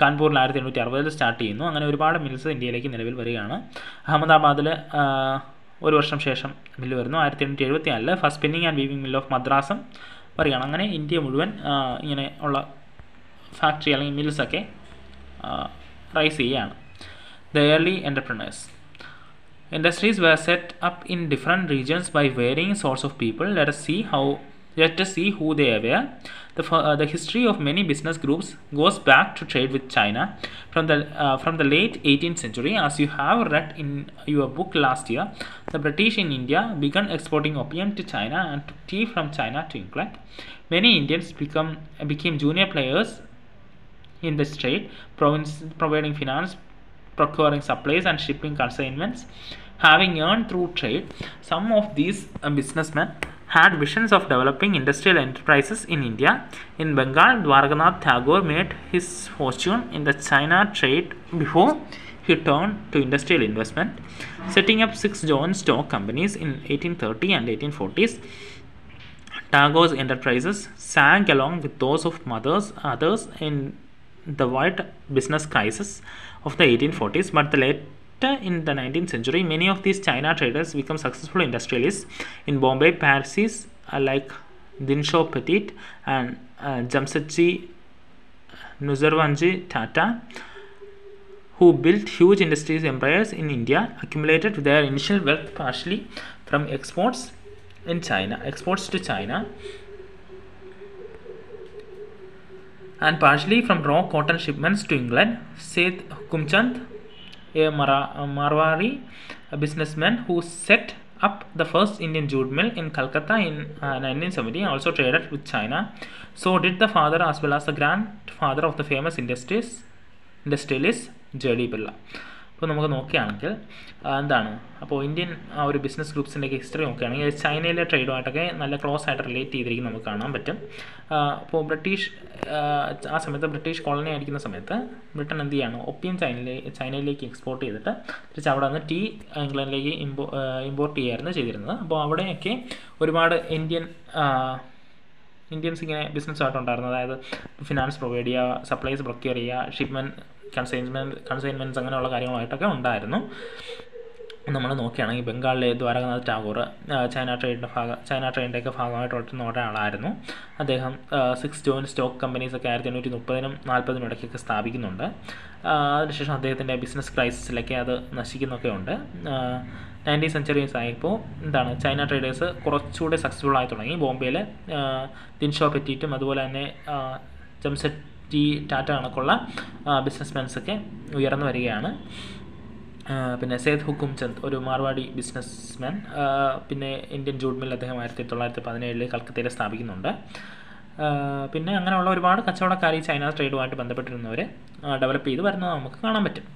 കാൺപൂരിൽ 1860 സ്റ്റാർട്ട് ചെയ്യുന്നു. അങ്ങനെ ഒരുപാട് മിൽസ് ഇന്ത്യയിലേക്ക് നിലവിൽ വരികയാണ്. അഹമ്മദാബാദിൽ 1 വർഷം ശേഷം മില്ല് വരുന്നു. 1874 first spinning and weaving mill of മദ്രാസും വരികയാണ്. അങ്ങനെ ഇന്ത്യ മുഴുവൻ ഇങ്ങനെ ഉള്ള ഫാക്ടറി അല്ലെങ്കിൽ മിൽസൊക്കെ റൈസ് ചെയ്യുകയാണ്. The early entrepreneurs. Industries were set up in different regions by varying sorts of people. Let us see who they were. The history of many business groups goes back to trade with China from the late 18th century. As you have read in your book last year, the British in India began exporting opium to China and took tea from China to England. Many Indians became junior players in this trade, providing finance, procuring supplies and shipping consignments. Having earned through trade, some of these businessmen had visions of developing industrial enterprises in India. In Bengal, Dwarkanath Tagore made his fortune in the China trade before he turned to industrial investment, setting up 6 joint stock companies in 1830 and 1840s. Tagore's enterprises sank along with those of others in the wide business crisis of the 1840s, but later in the 19th century, many of these China traders become successful industrialists. In Bombay, Parsis like Dinshaw Petit and Jamsetji Nuzarwanji Tata, who built huge industries empires in India, accumulated their initial wealth partially from exports to China, and partially from raw cotton shipments to England. Seth Hukumchand, a Marwari businessman who set up the first Indian jute mill in Calcutta in 1970, also traded with China. So did the father as well as the grandfather of the famous industrialist J.D. Birla. അപ്പോൾ നമുക്ക് നോക്കുകയാണെങ്കിൽ എന്താണ്, അപ്പോൾ Indian ഒരു business ഗ്രൂപ്പ്സിൻ്റെയൊക്കെ history നോക്കുകയാണെങ്കിൽ ചൈനയിലെ ട്രേഡുമായിട്ടൊക്കെ നല്ല close ആയിട്ട് റിലേറ്റ് ചെയ്തിരിക്കും നമുക്ക് കാണാൻ പറ്റും. അപ്പോൾ ആ സമയത്ത് ബ്രിട്ടീഷ് കോളനി ആയിരിക്കുന്ന സമയത്ത് ബ്രിട്ടൻ എന്ത് ചെയ്യാണ്, ഒപ്പിയം ചൈനയിലേക്ക് എക്സ്പോർട്ട് ചെയ്തിട്ട് തിരിച്ച് അവിടെ നിന്ന് ടീ ഇംഗ്ലണ്ടിലേക്ക് ഇമ്പോർട്ട് ചെയ്യുകയായിരുന്നു ചെയ്തിരുന്നത്. അപ്പോൾ അവിടെയൊക്കെ ഒരുപാട് ഇന്ത്യൻസ് ഇങ്ങനെ ബിസിനസ്സായിട്ടുണ്ടായിരുന്നു. അതായത് ഫിനാൻസ് പ്രൊവൈഡ് ചെയ്യുക, സപ്ലൈസ് പ്രൊക്യൂർ ചെയ്യുക, ഷിപ്മെൻറ്റ് കൺസൈൻമെൻറ്റ്സ് അങ്ങനെയുള്ള കാര്യങ്ങളായിട്ടൊക്കെ ഉണ്ടായിരുന്നു. നമ്മൾ നോക്കുകയാണെങ്കിൽ ബംഗാളിലെ ദ്വാരകനാഥ് ടാഗോർ ചൈന ട്രേഡിൻ്റെയൊക്കെ ഭാഗമായിട്ട് വളർത്തുന്ന ഒരാളായിരുന്നു. അദ്ദേഹം 6 ജോയിൻറ്റ് സ്റ്റോക്ക് കമ്പനീസൊക്കെ 1830-40 ഇടയ്ക്കൊക്കെ സ്ഥാപിക്കുന്നുണ്ട്. അതിനുശേഷം അദ്ദേഹത്തിൻ്റെ ബിസിനസ് ക്രൈസിസിലൊക്കെ അത് നശിക്കുന്നൊക്കെ ഉണ്ട്. 19th സെഞ്ച്വറീസ് ആയപ്പോൾ എന്താണ്, ചൈന ട്രേഡേഴ്സ് കുറച്ചുകൂടി സക്സസ്ഫുൾ ആയി തുടങ്ങി. ബോംബെയിൽ ദിൻഷോ പെറ്റീറ്റും അതുപോലെ തന്നെ ജംസെറ്റി ടാറ്റ കണക്കുള്ള ബിസിനസ്മെൻസൊക്കെ ഉയർന്നു വരികയാണ്. പിന്നെ സേത് ഹുക്കുംചന്ദ് ഒരു മാർവാടി ബിസിനസ്മാൻ, പിന്നെ ഇന്ത്യൻ ജൂട്ട് മിൽ അദ്ദേഹം 1917 കൽക്കത്തയിൽ സ്ഥാപിക്കുന്നുണ്ട്. പിന്നെ അങ്ങനെയുള്ള ഒരുപാട് കച്ചവടക്കാർ ഈ ചൈന ട്രേഡുമായിട്ട് ബന്ധപ്പെട്ടിരുന്നവർ ഡെവലപ്പ് ചെയ്ത് വരുന്നത് നമുക്ക് കാണാൻ pറ്റും.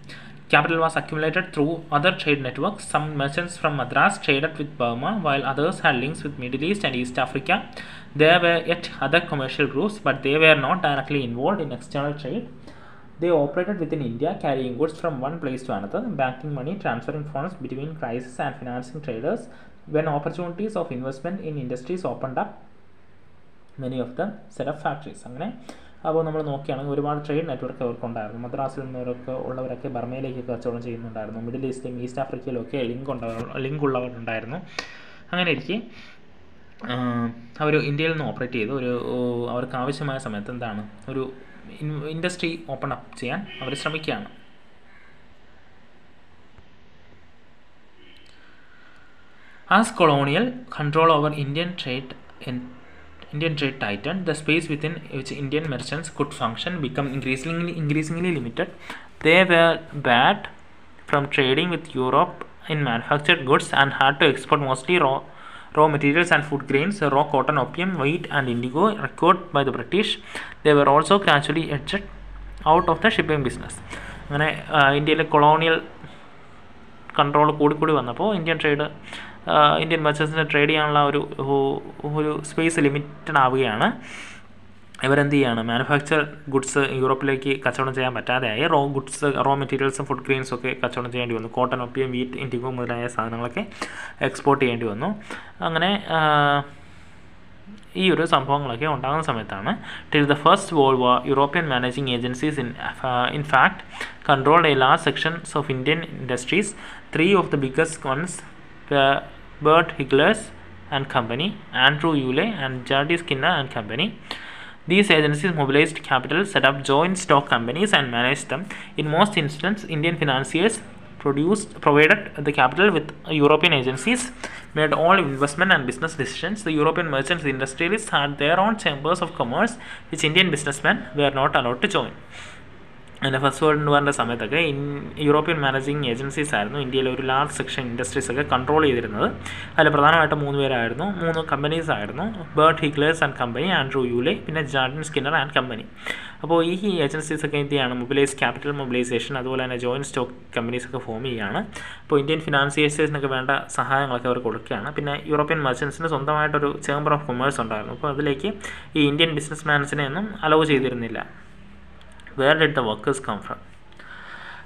Capital was accumulated through other trade networks. Some merchants from Madras traded with Burma, while others had links with Middle East and East Africa. There were yet other commercial groups, but they were not directly involved in external trade. They operated within India, carrying goods from one place to another, banking money, transferring funds between crises and financing traders. When opportunities of investment in industries opened up, many of them set up factories. അങ്ങനെ അപ്പോൾ നമ്മൾ നോക്കുകയാണെങ്കിൽ ഒരുപാട് trade network അവർക്കുണ്ടായിരുന്നു. മദ്രാസിൽ ഉള്ളവരൊക്കെ ബർമയിലേക്ക് കച്ചവടം ചെയ്യുന്നുണ്ടായിരുന്നു. Middle ഈസ്റ്റിലും east ആഫ്രിക്കയിലും ഒക്കെ ലിങ്ക് ഉള്ളവരുണ്ടായിരുന്നു. അങ്ങനെ ഇരിക്കെ അവർ ഇന്ത്യയിൽ നിന്ന് ഓപ്പറേറ്റ് ചെയ്ത് അവർക്ക് ആവശ്യമായ സമയത്ത് എന്താണ് ഒരു ഇൻഡസ്ട്രി ഓപ്പൺ അപ്പ് ചെയ്യാൻ അവർ ശ്രമിക്കുകയാണ്. As colonial control over Indian trade tightened, the space within which Indian merchants could function became increasingly limited. They were barred from trading with Europe in manufactured goods and had to export mostly raw materials and food grains, raw cotton, opium, wheat and indigo required by the British. They were also gradually edged out of the shipping business. അങ്ങനെ ഇന്ത്യയിലെ colonial control കൂടിക്കൂടി വന്നപ്പോൾ Indian മെർച്ചൻസിന് trade ചെയ്യാനുള്ള ഒരു space limited ആവുകയാണ്. ഇവരെന്ത് ചെയ്യുകയാണ്, manufacture goods യൂറോപ്പിലേക്ക് കച്ചവടം ചെയ്യാൻ പറ്റാതെയായി. റോ മെറ്റീരിയൽസും ഫുഡ് ഗ്രെയിൻസും ഒക്കെ കച്ചവടം ചെയ്യേണ്ടി വന്നു. കോട്ടൺ, ഒപ്പിയം, വീറ്റ്, ഇൻഡിഗോ മുതലായ സാധനങ്ങളൊക്കെ എക്സ്പോർട്ട് ചെയ്യേണ്ടി വന്നു. അങ്ങനെ ഈ ഒരു സംഭവങ്ങളൊക്കെ ഉണ്ടാകുന്ന സമയത്താണ് till the first world war European managing agencies in fact controlled a large sections of Indian industries. Three of the biggest ones were Bert Higlers and Company, Andrew Ule and J.D. Skinner and Company. These agencies mobilized capital, set up joint stock companies and managed them. In most instances, Indian financiers provided the capital with European agencies, made all investment and business decisions. The European merchants and industrialists had their own chambers of commerce, which Indian businessmen were not allowed to join. അതിൻ്റെ first world വാറിൻ്റെ സമയത്തൊക്കെ European managing agencies ആയിരുന്നു ഇന്ത്യയിലെ ഒരു large section ഇൻഡസ്ട്രീസൊക്കെ control ചെയ്തിരുന്നത്. അതിൽ പ്രധാനമായിട്ടും 3 companies ആയിരുന്നു. Bert ഹിഗ്ലേഴ്സ് and company, Andrew യൂലെ, പിന്നെ ജാർഡിൻ സ്കിന്നർ ആൻഡ് കമ്പനി. അപ്പോൾ ഈ ഏജൻസീസൊക്കെ എന്ത് ചെയ്യാണ്, ക്യാപിറ്റൽ മൊബിലൈസേഷൻ, അതുപോലെ തന്നെ ജോയിൻറ്റ് സ്റ്റോക്ക് കമ്പനീസൊക്കെ ഫോം ചെയ്യുകയാണ്. അപ്പോൾ ഇന്ത്യൻ ഫിനാൻസിയേഴ്സിനൊക്കെ വേണ്ട സഹായങ്ങളൊക്കെ അവർ കൊടുക്കുകയാണ്. പിന്നെ യൂറോപ്യൻ മെർച്ചൻസിന് സ്വന്തമായിട്ടൊരു ചേംബർ ഓഫ് കൊമേഴ്സ് ഉണ്ടായിരുന്നു. അപ്പോൾ അതിലേക്ക് ഈ ഇന്ത്യൻ ബിസിനസ് മാൻസിനെ ഒന്നും അലോ ചെയ്തിരുന്നില്ല. Where did the workers come from?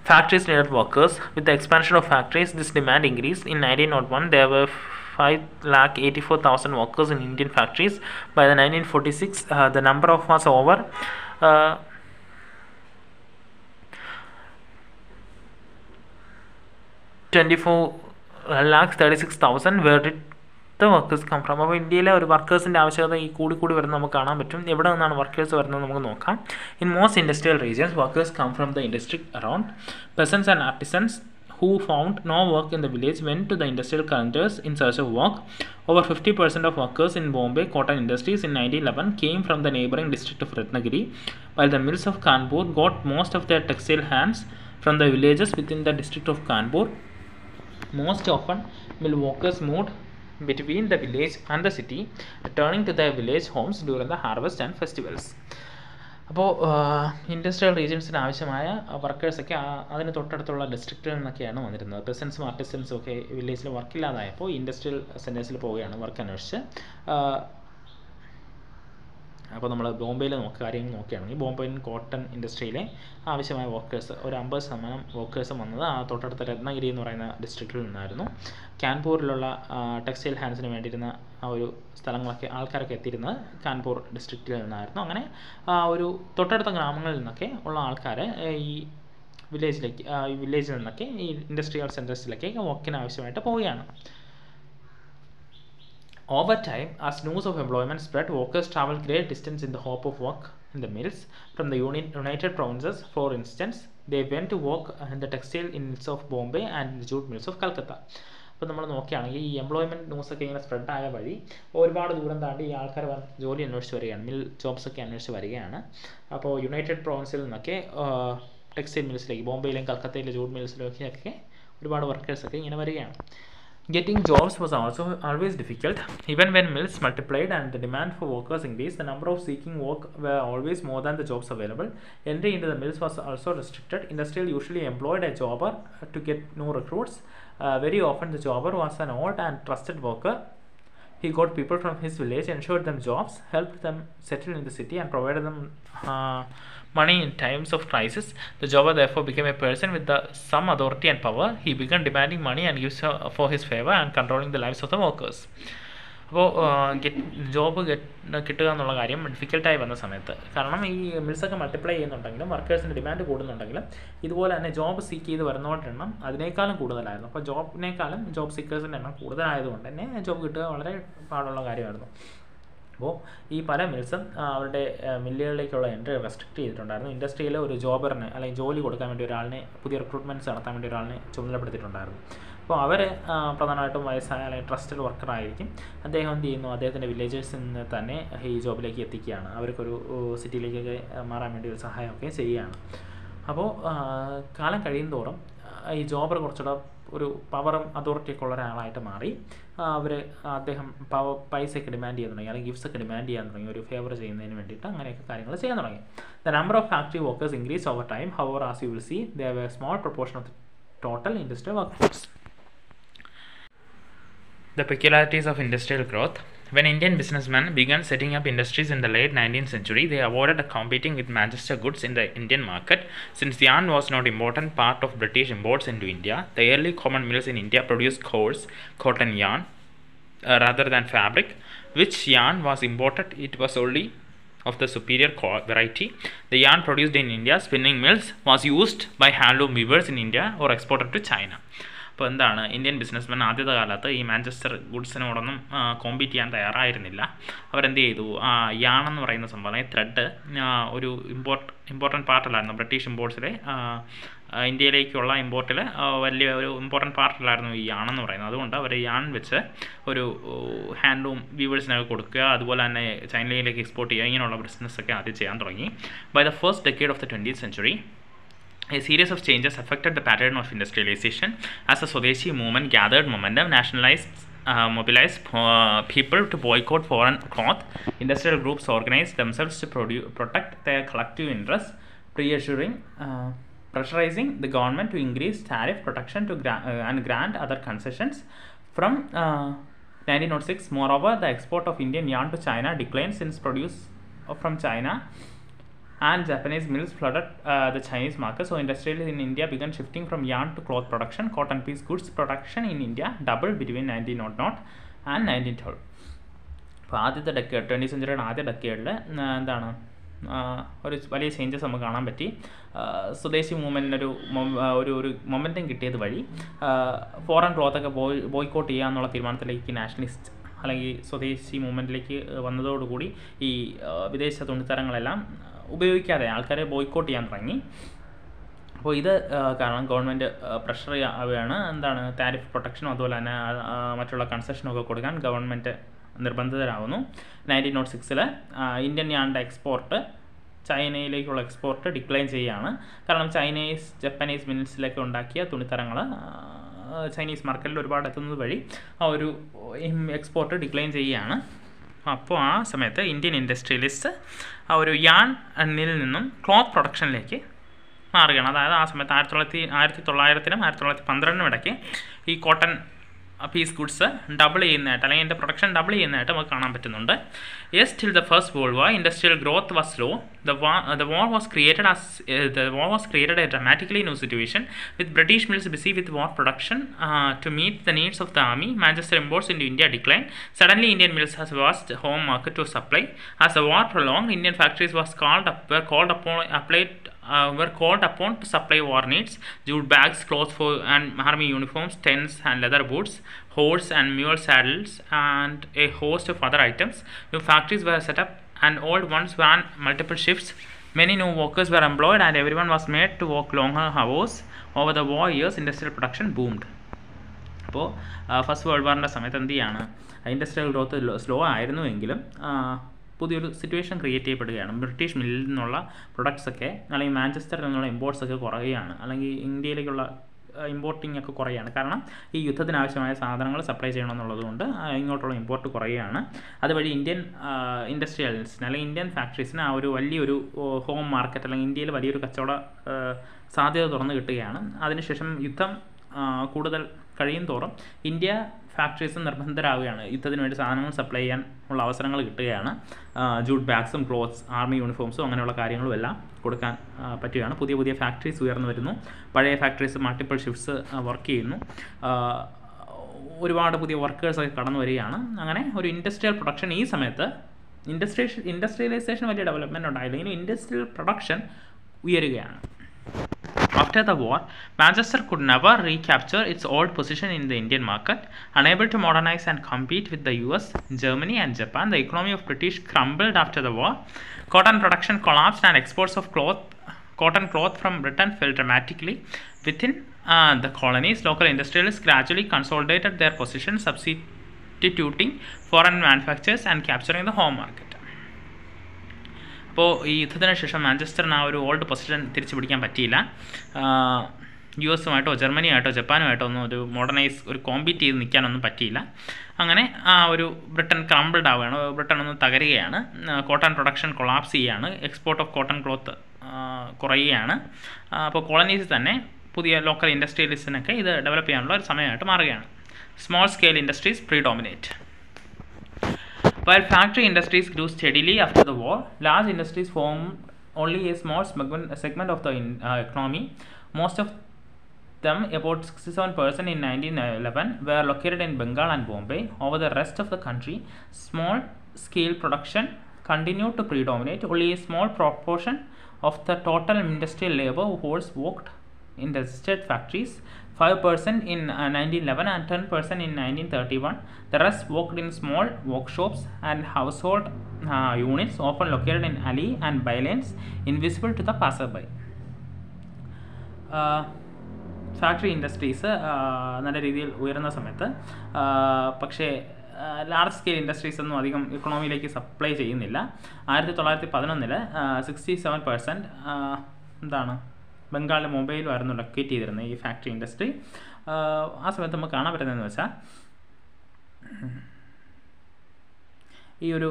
Factories needed workers. With the expansion of factories, this demand increased. In 1901, there were 584,000 workers in Indian factories. By the 1946, the number of was over 24,36,000. Where did the workers come from? അപ്പോൾ ഇന്ത്യയിലെ ഒരു വർക്കേഴ്സിൻ്റെ ആവശ്യകത ഈ കൂടി വരുന്നത് നമുക്ക് കാണാൻ പറ്റും. എവിടെ നിന്നാണ് വർക്കേഴ്സ് വരുന്നത് നമുക്ക് നോക്കാം. In most industrial regions workers come from the industry around. Peasants and artisans who found no work in the village went to the industrial centers in search of work. Over 50% of workers in Bombay cotton industries in 1911 came from the neighboring district of Ratnagiri, while the mills of Kanpur got most of their textile hands from the villages within the district of Kanpur. Most often, mill workers moved between the village and the city, returning to their village homes during the harvest and festivals. അപ്പോൾ industrial റീജിയൻസിന് ആവശ്യമായ വർക്കേഴ്സൊക്കെ അതിന് തൊട്ടടുത്തുള്ള ഡിസ്ട്രിക്റ്റിൽ നിന്നൊക്കെയാണ് വന്നിരുന്നത്. പെസൻസും ആർട്ടിസൻസും ഒക്കെ വില്ലേജിൽ വർക്കില്ലാതായപ്പോൾ industrial സെൻറ്റേഴ്സിൽ പോവുകയാണ് work അന്വേഷിച്ച്. അപ്പോൾ നമ്മൾ ബോംബെയിൽ കാര്യങ്ങൾ നോക്കുകയാണെങ്കിൽ ബോംബെയിൻ കോട്ടൺ ഇൻഡസ്ട്രിയിലെ ആവശ്യമായ വർക്കേഴ്സ് ഒരു 50% വർക്കേഴ്സും വന്നത് ആ തൊട്ടടുത്ത രത്നഗിരി എന്ന് പറയുന്ന ഡിസ്ട്രിക്റ്റിൽ നിന്നായിരുന്നു. കാൺപൂരിലുള്ള ടെക്സ്റ്റൈൽ ഹാൻഡ്സിന് വേണ്ടിയിരുന്ന ആ ഒരു സ്ഥലങ്ങളൊക്കെ ആൾക്കാരൊക്കെ എത്തിയിരുന്നത് കാൺപൂർ ഡിസ്ട്രിക്റ്റിൽ നിന്നായിരുന്നു. അങ്ങനെ ഒരു തൊട്ടടുത്ത ഗ്രാമങ്ങളിൽ നിന്നൊക്കെ ഉള്ള ആൾക്കാർ ഈ വില്ലേജിൽ നിന്നൊക്കെ ഈ ഇൻഡസ്ട്രിയൽ സെൻറ്റേഴ്സിലൊക്കെ വർക്കിന് ആവശ്യമായിട്ട് പോവുകയാണ്. Over time, as news of employment spread, workers traveled great distance in the hope of work in the mills. From the United Provinces, for instance, they went to work in the textile mills of Bombay and the jute mills of Calcutta. അപ്പോൾ നമ്മൾ നോക്കുകയാണെങ്കിൽ ഈ employment ന്യൂസൊക്കെ ഇങ്ങനെ സ്പ്രെഡായ വഴി ഒരുപാട് ദൂരം താണ്ടി ഈ ആൾക്കാർ ജോലി അന്വേഷിച്ച് വരികയാണ്, മിൽ ജോബ്സൊക്കെ അന്വേഷിച്ച് വരികയാണ്. അപ്പോൾ യുണൈറ്റഡ് പ്രോവിൻസിൽ നിന്നൊക്കെ ടെക്സ്റ്റൈൽ മിൽസിലേക്ക് ബോംബെയിലെയും കൽക്കത്തയിലെ ജൂട്ട് മിൽസിലേക്കൊക്കെ ഒരുപാട് വർക്കേഴ്സൊക്കെ ഇങ്ങനെ വരികയാണ്. Getting jobs was also always difficult. Even when mills multiplied and the demand for workers increased, the number of seeking work were always more than the jobs available. Entry into the mills was also restricted. Industrial usually employed a jobber to get new recruits. Very often the jobber was an old and trusted worker. He got people from his village, ensured them jobs, helped them settle in the city, and provided them money in times of crisis. The jobber therefore became a person with some authority and power. He began demanding money and gifts for his favor and controlling the lives of the workers. അപ്പോൾ job കിട്ടുക എന്നുള്ള കാര്യം ഡിഫിക്കൽട്ടായി വന്ന സമയത്ത്, കാരണം ഈ മിൽസൊക്കെ multiply ചെയ്യുന്നുണ്ടെങ്കിലും വർക്കേഴ്സിൻ്റെ demand കൂടുന്നുണ്ടെങ്കിലും ഇതുപോലെ തന്നെ ജോബ് സീക്ക് ചെയ്ത് വരുന്നവരുടെ എണ്ണം അതിനേക്കാളും കൂടുതലായിരുന്നു. അപ്പോൾ ജോബിനേക്കാളും ജോബ് സീക്കേഴ്സിൻ്റെ എണ്ണം കൂടുതലായതുകൊണ്ട് തന്നെ ജോബ് കിട്ടുക വളരെ പാടുള്ള കാര്യമായിരുന്നു. അപ്പോൾ ഈ പല മിൽസും അവരുടെ മില്ലുകളിലേക്കുള്ള എൻട്രി റെസ്ട്രിക്റ്റ് ചെയ്തിട്ടുണ്ടായിരുന്നു. ഇൻഡസ്ട്രിയിൽ ഒരു ജോബറിന് അല്ലെങ്കിൽ ജോലി കൊടുക്കാൻ വേണ്ടി ഒരാളിനെ, പുതിയ റിക്രൂട്ട്മെൻറ്റ്സ് നടത്താൻ വേണ്ടി ഒരാളിനെ ചുമതലപ്പെടുത്തിയിട്ടുണ്ടായിരുന്നു. അപ്പോൾ അവർ പ്രധാനമായിട്ടും വയസ്സായ അല്ലെങ്കിൽ ട്രസ്റ്റഡ് വർക്കറായിരിക്കും. അദ്ദേഹം എന്ത് ചെയ്യുന്നു, അദ്ദേഹത്തിൻ്റെ വില്ലേജേഴ്സിൽ നിന്ന് തന്നെ ഈ ജോബിലേക്ക് എത്തിക്കുകയാണ്. അവർക്കൊരു സിറ്റിയിലേക്കൊക്കെ മാറാൻ വേണ്ടി ഒരു സഹായമൊക്കെ ചെയ്യുകയാണ്. അപ്പോൾ കാലം കഴിയും തോറും ഈ ജോബർ കുറച്ചുകൂടെ ഒരു പവറും അതോറിറ്റിയൊക്കെ ഉള്ള ഒരാളായിട്ട് മാറി. അദ്ദേഹം പൈസയൊക്കെ ഡിമാൻഡ് ചെയ്യാൻ തുടങ്ങി, അല്ലെങ്കിൽ ഗിഫ്റ്റ്സ് ഒക്കെ ഡിമാൻഡ് ചെയ്യാൻ തുടങ്ങി, ഒരു ഫേവർ ചെയ്യുന്നതിന് വേണ്ടിയിട്ട് അങ്ങനെയൊക്കെ കാര്യങ്ങൾ ചെയ്യാൻ തുടങ്ങി. The number of factory workers increase over time. However as you will see they were small proportion of the total industrial workforce. The peculiarities of industrial growth. When Indian businessmen began setting up industries in the late 19th century, they avoided competing with Manchester goods in the Indian market. Since yarn was not an important part of British imports into India, the early common mills in India produced coarse cotton yarn rather than fabric. Which yarn was imported, it was only of the superior variety. The yarn produced in India spinning mills was used by handloom weavers in India or exported to China. അപ്പോൾ എന്താണ്, Indian businessmen ആദ്യത്തെ കാലത്ത് ഈ Manchester ഗുഡ്സിനോടൊന്നും compete ചെയ്യാൻ തയ്യാറായിരുന്നില്ല. അവരെന്ത് ചെയ്തു, yarn എന്ന് പറയുന്ന സംഭവം, ത്രെഡ് ഒരു ഇമ്പോർട്ടൻറ്റ് പാർട്ടല്ലായിരുന്നു ബ്രിട്ടീഷ് ഇമ്പോർട്ട്സിലെ ഇന്ത്യയിലേക്കുള്ള ഇമ്പോർട്ടിൽ വലിയ ഒരു ഇമ്പോർട്ടൻറ്റ് പാർട്ടല്ലായിരുന്നു ഈ യാണെന്ന് പറയുന്നത്. അതുകൊണ്ട് അവർ യാൺ വെച്ച് ഒരു ഹാൻഡ്ലൂം വീവേഴ്സിനൊക്കെ കൊടുക്കുക, അതുപോലെ തന്നെ ചൈനയിലേക്ക് എക്സ്പോർട്ട് ചെയ്യുക, ഇങ്ങനെയുള്ള ബിസിനസ്സൊക്കെ ആദ്യം ചെയ്യാൻ തുടങ്ങി. By the first decade of the 20th century, a series of changes affected the pattern of industrialization. As the Swadeshi movement gathered momentum, mobilized people to boycott foreign cloth. Industrial groups organized themselves to protect their collective interests, pressurizing the government to increase tariff protection and grant other concessions. From 1906, moreover, the export of Indian yarn to China declined since produce from China and Japanese mills flooded the Chinese market. So industrialists in India began shifting from yarn to cloth production. Cotton piece goods production in India doubled between 1900 and 1912. അപ്പോൾ ആദ്യത്തെ 20th സെഞ്ചുറിയുടെ ആദ്യ decadal എന്താണ് ഒരു വലിയ changes നമുക്ക് കാണാൻ പറ്റി. സ്വദേശി മൂവ്മെൻറ്റിനൊരു ഒരു മൊമെൻറ്റം കിട്ടിയത് വഴി ഫോറിൻ ക്ലോത്തൊക്കെ ബോയ്ക്കോട്ട് ചെയ്യുക എന്നുള്ള തീരുമാനത്തിലേക്ക് നാഷണലിസ്റ്റ് അല്ലെങ്കിൽ സ്വദേശി മൂവ്മെൻറ്റിലേക്ക് വന്നതോടുകൂടി ഈ വിദേശ തുണിത്തരങ്ങളെല്ലാം ഉപയോഗിക്കാതെ ആൾക്കാരെ ബോയ്ക്കോട്ട് ചെയ്യാൻ തുടങ്ങി. അപ്പോൾ ഇത് കാരണം ഗവൺമെൻറ് പ്രഷർ ആവുകയാണ്. എന്താണ്, താരിഫ് പ്രൊട്ടക്ഷനും അതുപോലെ തന്നെ മറ്റുള്ള കൺസെഷനും ഒക്കെ കൊടുക്കാൻ ഗവൺമെൻറ് നിർബന്ധിതരാകുന്നു. 1906 ഇന്ത്യൻ യാണിൻ്റെ എക്സ്പോർട്ട് ചൈനയിലേക്കുള്ള എക്സ്പോർട്ട് ഡിക്ലൈൻ ചെയ്യുകയാണ്. കാരണം ജപ്പാനീസ് മിൽസിലൊക്കെ ഉണ്ടാക്കിയ തുണിത്തരങ്ങൾ ചൈനീസ് മാർക്കറ്റിൽ ഒരുപാട് എത്തുന്നത് വഴി ആ ഒരു എക്സ്പോർട്ട് ഡിക്ലൈൻ ചെയ്യുകയാണ്. അപ്പോൾ ആ സമയത്ത് ഇന്ത്യൻ ഇൻഡസ്ട്രിയലിസ്റ്റ് ആ ഒരു യാണിൽ നിന്നും ക്ലോത്ത് പ്രൊഡക്ഷനിലേക്ക് മാറുകയാണ്. അതായത് ആ സമയത്ത് 1900-നും 1912-നും ഇടയ്ക്ക് ഈ കോട്ടൺ പീസ് ഗുഡ്സ് ഡബിൾ ചെയ്യുന്നതായിട്ട് അല്ലെങ്കിൽ എൻ്റെ പ്രൊഡക്ഷൻ ഡബിൾ ചെയ്യുന്നതായിട്ട് നമുക്ക് കാണാൻ പറ്റുന്നുണ്ട്. Yes, till the first world war industrial growth was slow. The war was created a dramatically new situation with British mills busy with war production to meet the needs of the army. Manchester imports into India declined. Suddenly, Indian mills has a vast home market to supply. As the war prolonged, Indian factories were called upon to supply war needs. Jute bags, clothes for and army uniforms, tents and leather boots, horse and mule saddles, and a host of other items. New factories were set up and old ones ran multiple shifts. Many new workers were employed and everyone was made to work longer hours. Over the war years, industrial production boomed. അപ്പോൾ first world വാറിൻ്റെ സമയത്ത് എന്ത് ചെയ്യാണ്, industrial growth slow ആയിരുന്നുവെങ്കിലും പുതിയൊരു situation create ചെയ്യപ്പെടുകയാണ്. British മില്ലിൽ നിന്നുള്ള പ്രൊഡക്ട്സൊക്കെ അല്ലെങ്കിൽ മാഞ്ചസ്റ്ററിൽ നിന്നുള്ള ഇമ്പോർട്ട്സൊക്കെ കുറയുകയാണ്, അല്ലെങ്കിൽ ഇന്ത്യയിലേക്കുള്ള ഇമ്പോർട്ടിംഗ് ഒക്കെ കുറയുകയാണ്. കാരണം ഈ യുദ്ധത്തിനാവശ്യമായ സാധനങ്ങൾ സപ്ലൈ ചെയ്യണമെന്നുള്ളതുകൊണ്ട് ഇങ്ങോട്ടുള്ള ഇമ്പോർട്ട് കുറയുകയാണ്. അതുവഴി ഇന്ത്യൻ ഇൻഡസ്ട്രിയൽസിന് അല്ലെങ്കിൽ ഇന്ത്യൻ ഫാക്ടറീസിന് ആ ഒരു വലിയൊരു ഹോം മാർക്കറ്റ് അല്ലെങ്കിൽ ഇന്ത്യയിൽ വലിയൊരു കച്ചവട സാധ്യത തുറന്നു കിട്ടുകയാണ്. അതിനുശേഷം യുദ്ധം കൂടുതൽ കഴിയും തോറും ഇന്ത്യ ഫാക്ടറീസ് നിർബന്ധരാകുകയാണ്. യുദ്ധത്തിന് വേണ്ടി സാധനങ്ങൾ സപ്ലൈ ചെയ്യാൻ ഉള്ള അവസരങ്ങൾ കിട്ടുകയാണ്. ജൂട്ട് ബാഗ്സും ക്ലോത്ത്സ്, ആർമി യൂണിഫോംസും അങ്ങനെയുള്ള കാര്യങ്ങളും എല്ലാം കൊടുക്കാൻ പറ്റുകയാണ്. പുതിയ പുതിയ ഫാക്ടറീസ് ഉയർന്നു വരുന്നു. പഴയ ഫാക്ടറീസ് മൾട്ടിപ്പിൾ ഷിഫ്റ്റ്സ് വർക്ക് ചെയ്യുന്നു. ഒരുപാട് പുതിയ വർക്കേഴ്സൊക്കെ കടന്നു വരികയാണ്. അങ്ങനെ ഒരു ഇൻഡസ്ട്രിയൽ പ്രൊഡക്ഷൻ ഈ സമയത്ത് ഇൻഡസ്ട്രിയലൈസേഷൻ വലിയ ഡെവലപ്മെൻറ്റ് ഉണ്ടായില്ലെങ്കിലും ഇൻഡസ്ട്രിയൽ പ്രൊഡക്ഷൻ ഉയരുകയാണ്. After the war, Manchester could never recapture its old position in the Indian market. Unable to modernize and compete with the US, Germany and Japan, the economy of British crumbled after the war. Cotton production collapsed and exports of cotton cloth from Britain fell dramatically. Within the colonies, local industrialists gradually consolidated their position, substituting foreign manufacturers and capturing the home market. അപ്പോൾ ഈ യുദ്ധത്തിന് ശേഷം മാഞ്ചസ്റ്ററിന് ആ ഒരു old position തിരിച്ചു പിടിക്കാൻ പറ്റിയില്ല. US ആയിട്ടോ ജർമ്മനിയായിട്ടോ ജപ്പാനുമായിട്ടോ ഒന്നും ഒരു മോഡേണൈസ് ഒരു കോമ്പീറ്റ് ചെയ്ത് നിൽക്കാനൊന്നും പറ്റിയില്ല. അങ്ങനെ ഒരു ബ്രിട്ടൻ ക്രംബിൾഡ് ആവുകയാണ്, ബ്രിട്ടൻ ഒന്ന് തകരുകയാണ്, കോട്ടൺ പ്രൊഡക്ഷൻ കൊളാപ്സ് ചെയ്യുകയാണ്, എക്സ്പോർട്ട് ഓഫ് കോട്ടൺ ക്ലോത്ത് കുറയുകയാണ്. അപ്പോൾ കോളനീസ് തന്നെ പുതിയ ലോക്കൽ ഇൻഡസ്ട്രിയലിസ്റ്റിനൊക്കെ ഇത് ഡെവലപ്പ് ചെയ്യാനുള്ള ഒരു സമയമായിട്ട് മാറുകയാണ്. Small scale industries predominate. While factory industries grew steadily after the war, large industries formed only a small segment of the economy. Most of them, about 67% in 1911, were located in Bengal and Bombay. Over the rest of the country, small scale production continued to predominate. Only a small proportion of the total industrial labor force worked in registered factories, 5% in 1911 and 10% in 1931. The rest worked in small workshops and household units, often located in alley and bylanes, invisible to the passerby. Factory industries നല്ല രീതിയിൽ ഉയരുന്ന സമയത്ത് പക്ഷേ large scale industries ഒന്നും അധികം ഇക്കണോമിയിലേക്ക് supply ചെയ്യുന്നില്ല. 1911 67% എന്താണ് ബംഗാളിലും മുംബൈയിലും ആയിരുന്നു ലൊക്കേറ്റ് ചെയ്തിരുന്നത് ഈ ഫാക്ടറി ഇൻഡസ്ട്രി. ആ സമയത്ത് നമുക്ക് കാണാൻ പറ്റുന്നതെന്ന് വെച്ചാൽ ഈ ഒരു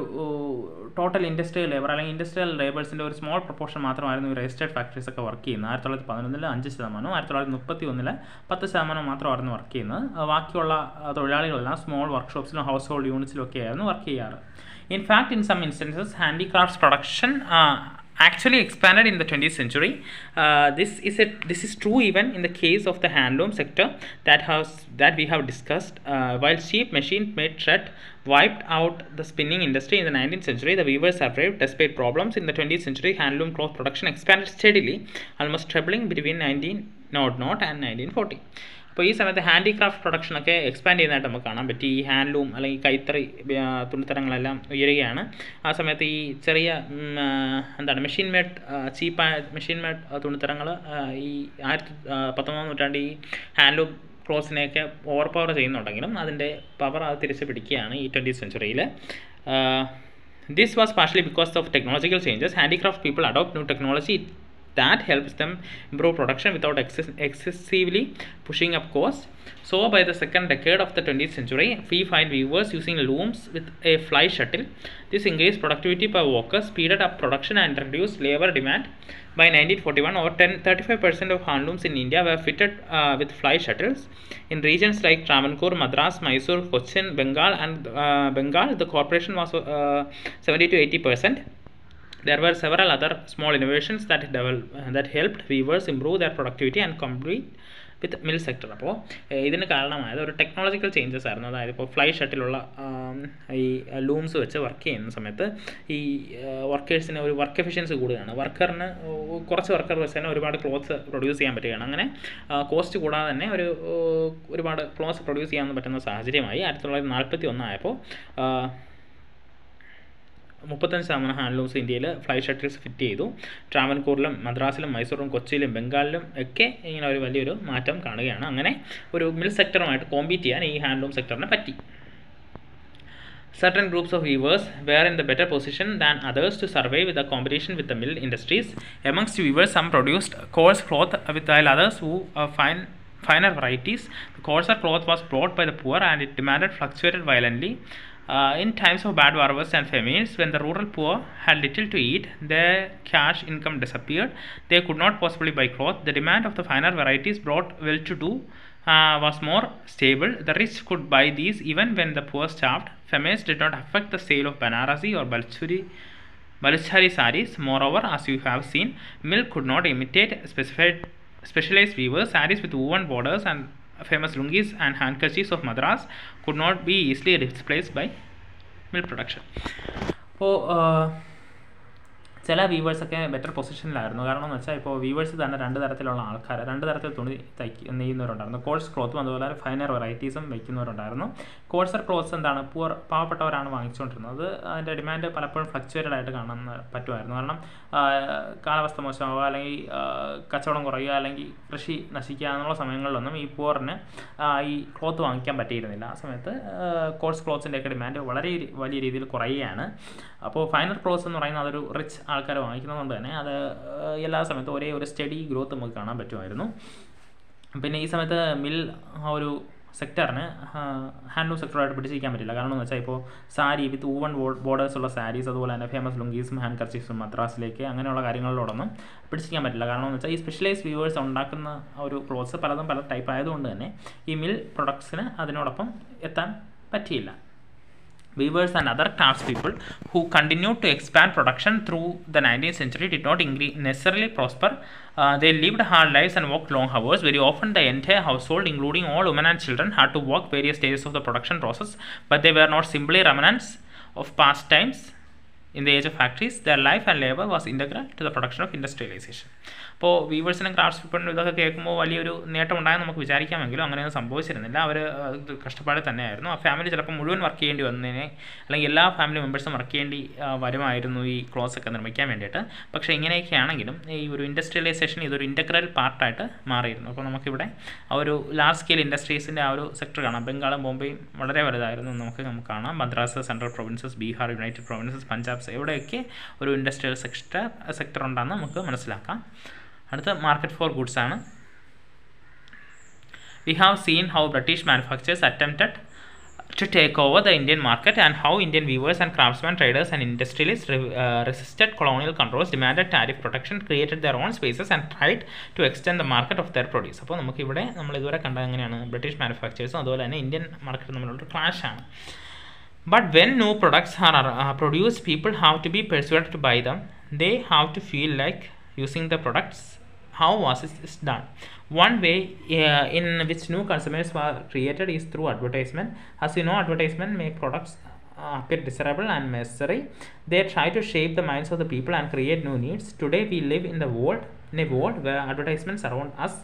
ടോട്ടൽ ഇൻഡസ്ട്രിയൽ ലേബർ അല്ലെങ്കിൽ ഇൻഡസ്ട്രിയൽ ലേബേഴ്സിൻ്റെ ഒരു സ്മോൾ പ്രൊപ്പോർഷൻ മാത്രമായിരുന്നു ഈ രജിസ്റ്റേഡ് ഫാക്ടറീസ് ഒക്കെ വർക്ക് ചെയ്യുന്നത്. 1911 5%, 1931 10% മാത്രമായിരുന്നു വർക്ക് ചെയ്യുന്നത്. ബാക്കിയുള്ള തൊഴിലാളികളെല്ലാം സ്മോൾ വർക്ക്ഷോപ്സിലും ഹൗസ് ഹോൾഡ് യൂണിറ്റ്സിലും ഒക്കെ ആയിരുന്നു വർക്ക് ചെയ്യാറ്. In fact, in some instances, handicrafts production actually expanded in the 20th century. This is true even in the case of the handloom sector that we have discussed. While cheap machine-made thread wiped out the spinning industry in the 19th century, the weavers survived despite problems. In the 20th century, handloom cloth production expanded steadily, almost trebling between 1900 and 1940. അപ്പോൾ ഈ സമയത്ത് handicraft പ്രൊഡക്ഷനൊക്കെ expand ചെയ്യുന്നതായിട്ട് നമുക്ക് കാണാൻ പറ്റി. ഈ handloom അല്ലെങ്കിൽ കൈത്തറി തുണിത്തരങ്ങളെല്ലാം ഉയരുകയാണ്. ആ സമയത്ത് ഈ ചെറിയ മെഷീൻ മെയ്ഡ് തുണിത്തരങ്ങൾ ഈ 19ാം നൂറ്റാണ്ട് ഈ ഹാൻഡ്ലൂം ക്ലോത്ത്സിനെയൊക്കെ ഓവർ പവർ ചെയ്യുന്നുണ്ടെങ്കിലും അതിൻ്റെ പവർ അത് തിരിച്ച് പിടിക്കുകയാണ് ഈ 20th century. This was partially because of technological changes. Handicraft people adopt new technology that helps them improve production without excessively pushing up costs. So by the second decade of the 20th century, we find weavers using looms with a fly shuttle. This increased productivity per worker, speeded up production and reduced labor demand. By 1941, over 35% of handlooms in India were fitted with fly shuttles. In regions like Travancore, Madras, Mysore, Cochin, Bengal, the corporation was 70 to 80%. There were several other small innovations that helped weavers improve their productivity and compete with mill sector. അപ്പോൾ ഇതിന് കാരണമായത് ഒരു technological changes ആയിരുന്നു. അതായത് ഇപ്പോൾ fly ഷട്ടിലുള്ള ഈ looms വെച്ച് work ചെയ്യുന്ന സമയത്ത് ഈ വർക്കേഴ്സിന് ഒരു വർക്ക് എഫിഷ്യൻസി കൂടുകയാണ്. വർക്കറിന് കുറച്ച് വർക്കർ വെച്ച് തന്നെ ഒരുപാട് ക്ലോത്ത്സ് പ്രൊഡ്യൂസ് ചെയ്യാൻ പറ്റുകയാണ്. അങ്ങനെ കോസ്റ്റ് കൂടാതെ തന്നെ ഒരുപാട് ക്ലോത്ത്സ് പ്രൊഡ്യൂസ് ചെയ്യാൻ പറ്റുന്ന സാഹചര്യമായി. 1941 ആയപ്പോൾ 35% ഹാൻഡ്ലൂംസ് ഇന്ത്യയിൽ ഫ്ലൈ ഷട്ടിൽസ് ഫിറ്റ് ചെയ്തു. ട്രാവൻകൂറിലും മദ്രാസിലും മൈസൂറിലും കൊച്ചിയിലും ബംഗാളിലും ഒക്കെ ഇങ്ങനെ ഒരു വലിയൊരു മാറ്റം കാണുകയാണ്. അങ്ങനെ ഒരു മിൽ സെക്ടറുമായിട്ട് കോമ്പീറ്റ് ചെയ്യാൻ ഈ ഹാൻഡ്ലൂം സെക്ടറിനെ പറ്റി. Certain groups of weavers were in the better position than others to survive with the competition with the mill industries. Amongst weavers, some produced coarse cloth, while others who finer varieties. The coarser cloth was bought by the poor and its demand fluctuated violently. In times of bad harvests and famines, when the rural poor had little to eat, their cash income disappeared. They could not possibly buy cloth. The demand of the finer varieties brought well-to-do was more stable. The rich could buy these even when the poor starved. Famines did not affect the sale of Banarasi or Baluchari saris. Moreover, as you have seen, mill could not imitate specialized weavers. Saris with woven borders and famous lungis and handkerchiefs of Madras could not be easily displaced by mill production. അപ്പോൾ ചില വീവേഴ്സൊക്കെ better പൊസിഷനിലായിരുന്നു. കാരണം എന്ന് വെച്ചാൽ ഇപ്പോൾ weavers തന്നെ രണ്ട് തരത്തിൽ തുണി നെയ്യുന്നവരുണ്ടായിരുന്നു. കോഴ്സ് ക്ലോത്തും അതുപോലെ ഫൈനർ വെറൈറ്റീസും വയ്ക്കുന്നവരുണ്ടായിരുന്നു. കോഴ്സർ ക്ലോത്ത്സ് എന്താണ് പാവപ്പെട്ടവരാണ് വാങ്ങിച്ചുകൊണ്ടിരുന്നത്. അതിൻ്റെ ഡിമാൻഡ് പലപ്പോഴും ഫ്ലക്ച്വേറ്റഡ് ആയിട്ട് കാണാൻ പറ്റുമായിരുന്നു. കാരണം കാലാവസ്ഥ മോശമാവുക അല്ലെങ്കിൽ കച്ചവടം കുറയുക അല്ലെങ്കിൽ കൃഷി നശിക്കുക എന്നുള്ള സമയങ്ങളിലൊന്നും ഈ പൂറിന് ഈ ക്ലോത്ത് വാങ്ങിക്കാൻ പറ്റിയിരുന്നില്ല. ആ സമയത്ത് കോഴ്സ് ക്ലോത്ത്സിൻ്റെയൊക്കെ ഡിമാൻഡ് വളരെ വലിയ രീതിയിൽ കുറയുകയാണ്. അപ്പോൾ ഫൈനർ ക്ലോത്ത്സ് എന്ന് പറയുന്നത് അതൊരു റിച്ച് ആൾക്കാർ വാങ്ങിക്കുന്നതുകൊണ്ട് തന്നെ അത് എല്ലാ സമയത്തും ഒരേ ഒരു സ്റ്റഡി ഗ്രോത്ത് നമുക്ക് കാണാൻ പറ്റുമായിരുന്നു. പിന്നെ ഈ സമയത്ത് മിൽ ആ ഒരു സെക്ടറിന് ഹാൻഡ്ലൂം സെക്ടറായിട്ട് പിടിച്ചിരിക്കാൻ പറ്റില്ല. കാരണം എന്ന് വെച്ചാൽ ഇപ്പോൾ സാരി വിത്ത് ഊവൺ ബോർഡേഴ്സ് ഉള്ള സാരീസ്, അതുപോലെ തന്നെ ഫേമസ് ലുങ്കീസും ഹാൻഡ് കർച്ചീഫ്സും മദ്രാസിലേക്ക് അങ്ങനെയുള്ള കാര്യങ്ങളിലോടൊന്നും പിടിച്ചിരിക്കാൻ പറ്റില്ല. കാരണം എന്ന് വെച്ചാൽ ഈ സ്പെഷ്യലൈസ് വ്യൂവേഴ്സ് ഉണ്ടാക്കുന്ന ഒരു ക്ലോത്ത്സ് പലതും പല ടൈപ്പ് ആയതുകൊണ്ട് തന്നെ ഈ മിൽ പ്രൊഡക്ട്സിന് അതിനോടൊപ്പം എത്താൻ പറ്റിയില്ല. Weavers and other craftspeople who continued to expand production through the 19th century did not necessarily prosper. They lived hard lives and worked long hours. Very often the entire household, including all women and children, had to work various stages of the production process, but they were not simply remnants of past times. In the age of factories, their life and labor was integral to the production of industrialization. അപ്പോൾ വീവേഴ്സിനും crafts പീപ്പിളിനും ഇതൊക്കെ കേൾക്കുമ്പോൾ വലിയൊരു നേട്ടം ഉണ്ടായെന്ന് നമുക്ക് വിചാരിക്കാമെങ്കിലും അങ്ങനെയൊന്നും സംഭവിച്ചിരുന്നില്ല. അവർ കഷ്ടപ്പാടിൽ തന്നെയായിരുന്നു. ആ ഫാമിലി ചിലപ്പോൾ മുഴുവൻ വർക്ക് ചെയ്യേണ്ടി വന്നതിനെ, അല്ലെങ്കിൽ എല്ലാ ഫാമിലി മെമ്പേഴ്സും വർക്ക് ചെയ്യേണ്ടി വരുമായിരുന്നു ഈ ക്ലോത്ത്സ് ഒക്കെ നിർമ്മിക്കാൻ വേണ്ടിയിട്ട്. പക്ഷേ ഇങ്ങനെയൊക്കെയാണെങ്കിലും ഈ ഒരു ഇൻഡസ്ട്രിയലൈസേഷൻ ഇതൊരു ഇൻ്റഗ്രൽ പാർട്ടായിട്ട് മാറിയിരുന്നു. അപ്പോൾ നമുക്കിവിടെ ആ ഒരു ലാർജ് സ്കെയിൽ ഇൻഡസ്ട്രീസിൻ്റെ ആ ഒരു സെക്ടർ കാണാം. ബംഗാളും ബോംബെയും വളരെ വലുതായിരുന്നു നമുക്ക് കാണാം. Madras, central provinces, Bihar, United provinces, Punjab, എവിടെയൊക്കെ ഒരു ഇൻഡസ്ട്രിയൽ സെക്ടർ ഉണ്ടെന്ന് നമുക്ക് മനസ്സിലാക്കാം. അടുത്ത മാർക്കറ്റ് ഫോർ ഗുഡ്സ് ആണ്. We have seen how British manufacturers attempted to take over the Indian market and how Indian weavers and craftsmen, traders and industrialists resisted colonial controls, demanded tariff protection, created their own spaces and tried to extend the market of their produce. അപ്പോൾ നമുക്കിവിടെ നമ്മൾ ഇതുവരെ കണ്ടത് എങ്ങനെയാണ് British മാനുഫാക്ചേഴ്സും അതുപോലെ തന്നെ Indian മാർക്കറ്റും തമ്മിലുള്ള ക്ലാഷ് ആണ്. But when new products are produced, people have to be persuaded to buy them. They have to feel like using the products. How was it done? One way in which new consumers were created is through advertisement. As you know, advertisement make products appear desirable and necessary. They try to shape the minds of the people and create new needs. Today we live in a world where advertisements surround us.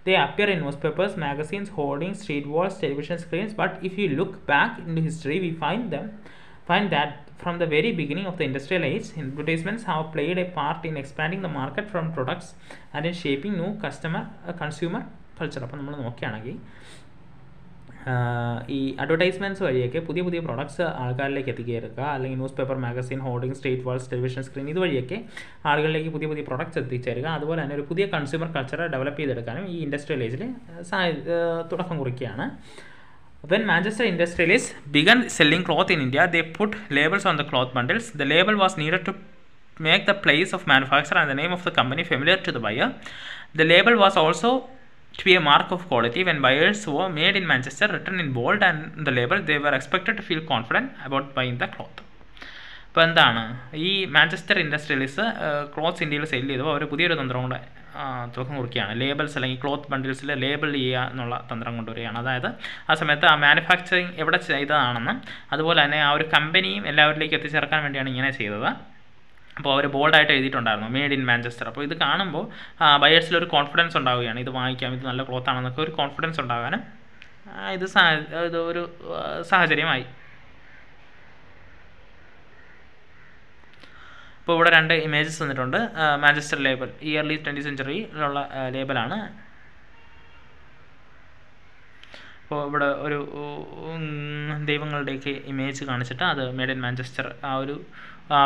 They appear in newspapers, magazines, hoardings, street walls, television screens. But if you look back into history, we find that from the very beginning of the industrial age, advertisements have played a part in expanding the market from products and in shaping new consumer culture. അപ്പോൾ നമ്മൾ നോക്കുകയാണെങ്കിൽ ഈ advertisements വഴിയൊക്കെ പുതിയ പുതിയ products ആൾക്കാരിലേക്ക് എത്തിക്കുക, അല്ലെങ്കിൽ newspaper, magazine, hoarding, street walls, television screen, ഇതുവഴിയൊക്കെ ആളുകളിലേക്ക് പുതിയ പുതിയ പ്രൊഡക്ട്സ് എത്തിച്ചേരുക. അതുപോലെ തന്നെ ഒരു പുതിയ കൺസ്യൂമർ കൾച്ചർ ഡെവലപ്പ് ചെയ്തെടുക്കാനും ഈ ഇൻഡസ്ട്രിയൽ ഏജിൽ തുടക്കം കുറിക്കുകയാണ്. When Manchester industrialists began selling cloth in India, they put labels on the cloth bundles. The label was needed to make the place of manufacture and the name of the company familiar to the buyer. The label was also to be a mark of quality. When buyers saw "Made in Manchester" written in bold and the label, they were expected to feel confident about buying the cloth. ഇപ്പോൾ എന്താണ് ഈ Manchester industrialist clothes ഇന്ത്യയിൽ sale ചെയ്തപ്പോൾ അവർ പുതിയൊരു തന്ത്രം കൊണ്ട് തുടക്കം കുറിക്കുകയാണ്. Labels അല്ലെങ്കിൽ ക്ലോത്ത് ബണ്ടിൽസിൽ ലേബിൾ ചെയ്യുക എന്നുള്ള തന്ത്രം കൊണ്ടുവരികയാണ്. അതായത് ആ സമയത്ത് ആ മാനുഫാക്ചറിങ് എവിടെ ചെയ്തതാണെന്നും അതുപോലെ തന്നെ ആ ഒരു കമ്പനിയും എല്ലാവരിലേക്ക് എത്തിച്ചേർക്കാൻ വേണ്ടിയാണ് ഇങ്ങനെ ചെയ്തത്. അപ്പോൾ അവർ ബോൾഡായിട്ട് എഴുതിയിട്ടുണ്ടായിരുന്നു "മെയ്ഡ് ഇൻ മാഞ്ചസ്റ്റർ". അപ്പോൾ ഇത് കാണുമ്പോൾ ബയേഴ്സിലൊരു കോൺഫിഡൻസ് ഉണ്ടാവുകയാണ്, ഇത് വാങ്ങിക്കാം, ഇത് നല്ല ക്ലോത്ത് ആണെന്നൊക്കെ ഒരു കോൺഫിഡൻസ് ഉണ്ടാകാനും ഇത് ഒരു സാഹചര്യമായി. ഇപ്പോൾ ഇവിടെ രണ്ട് ഇമേജസ് തന്നിട്ടുണ്ട്. മാഞ്ചസ്റ്റർ ലേബൽ ഈ early 20th സെഞ്ച്വറിയിലുള്ള ലേബലാണ്. അപ്പോൾ ഇവിടെ ഒരു ദൈവങ്ങളുടെയൊക്കെ ഇമേജ് കാണിച്ചിട്ട് അത് "മെയ്ഡ് ഇൻ മാഞ്ചസ്റ്റർ", ആ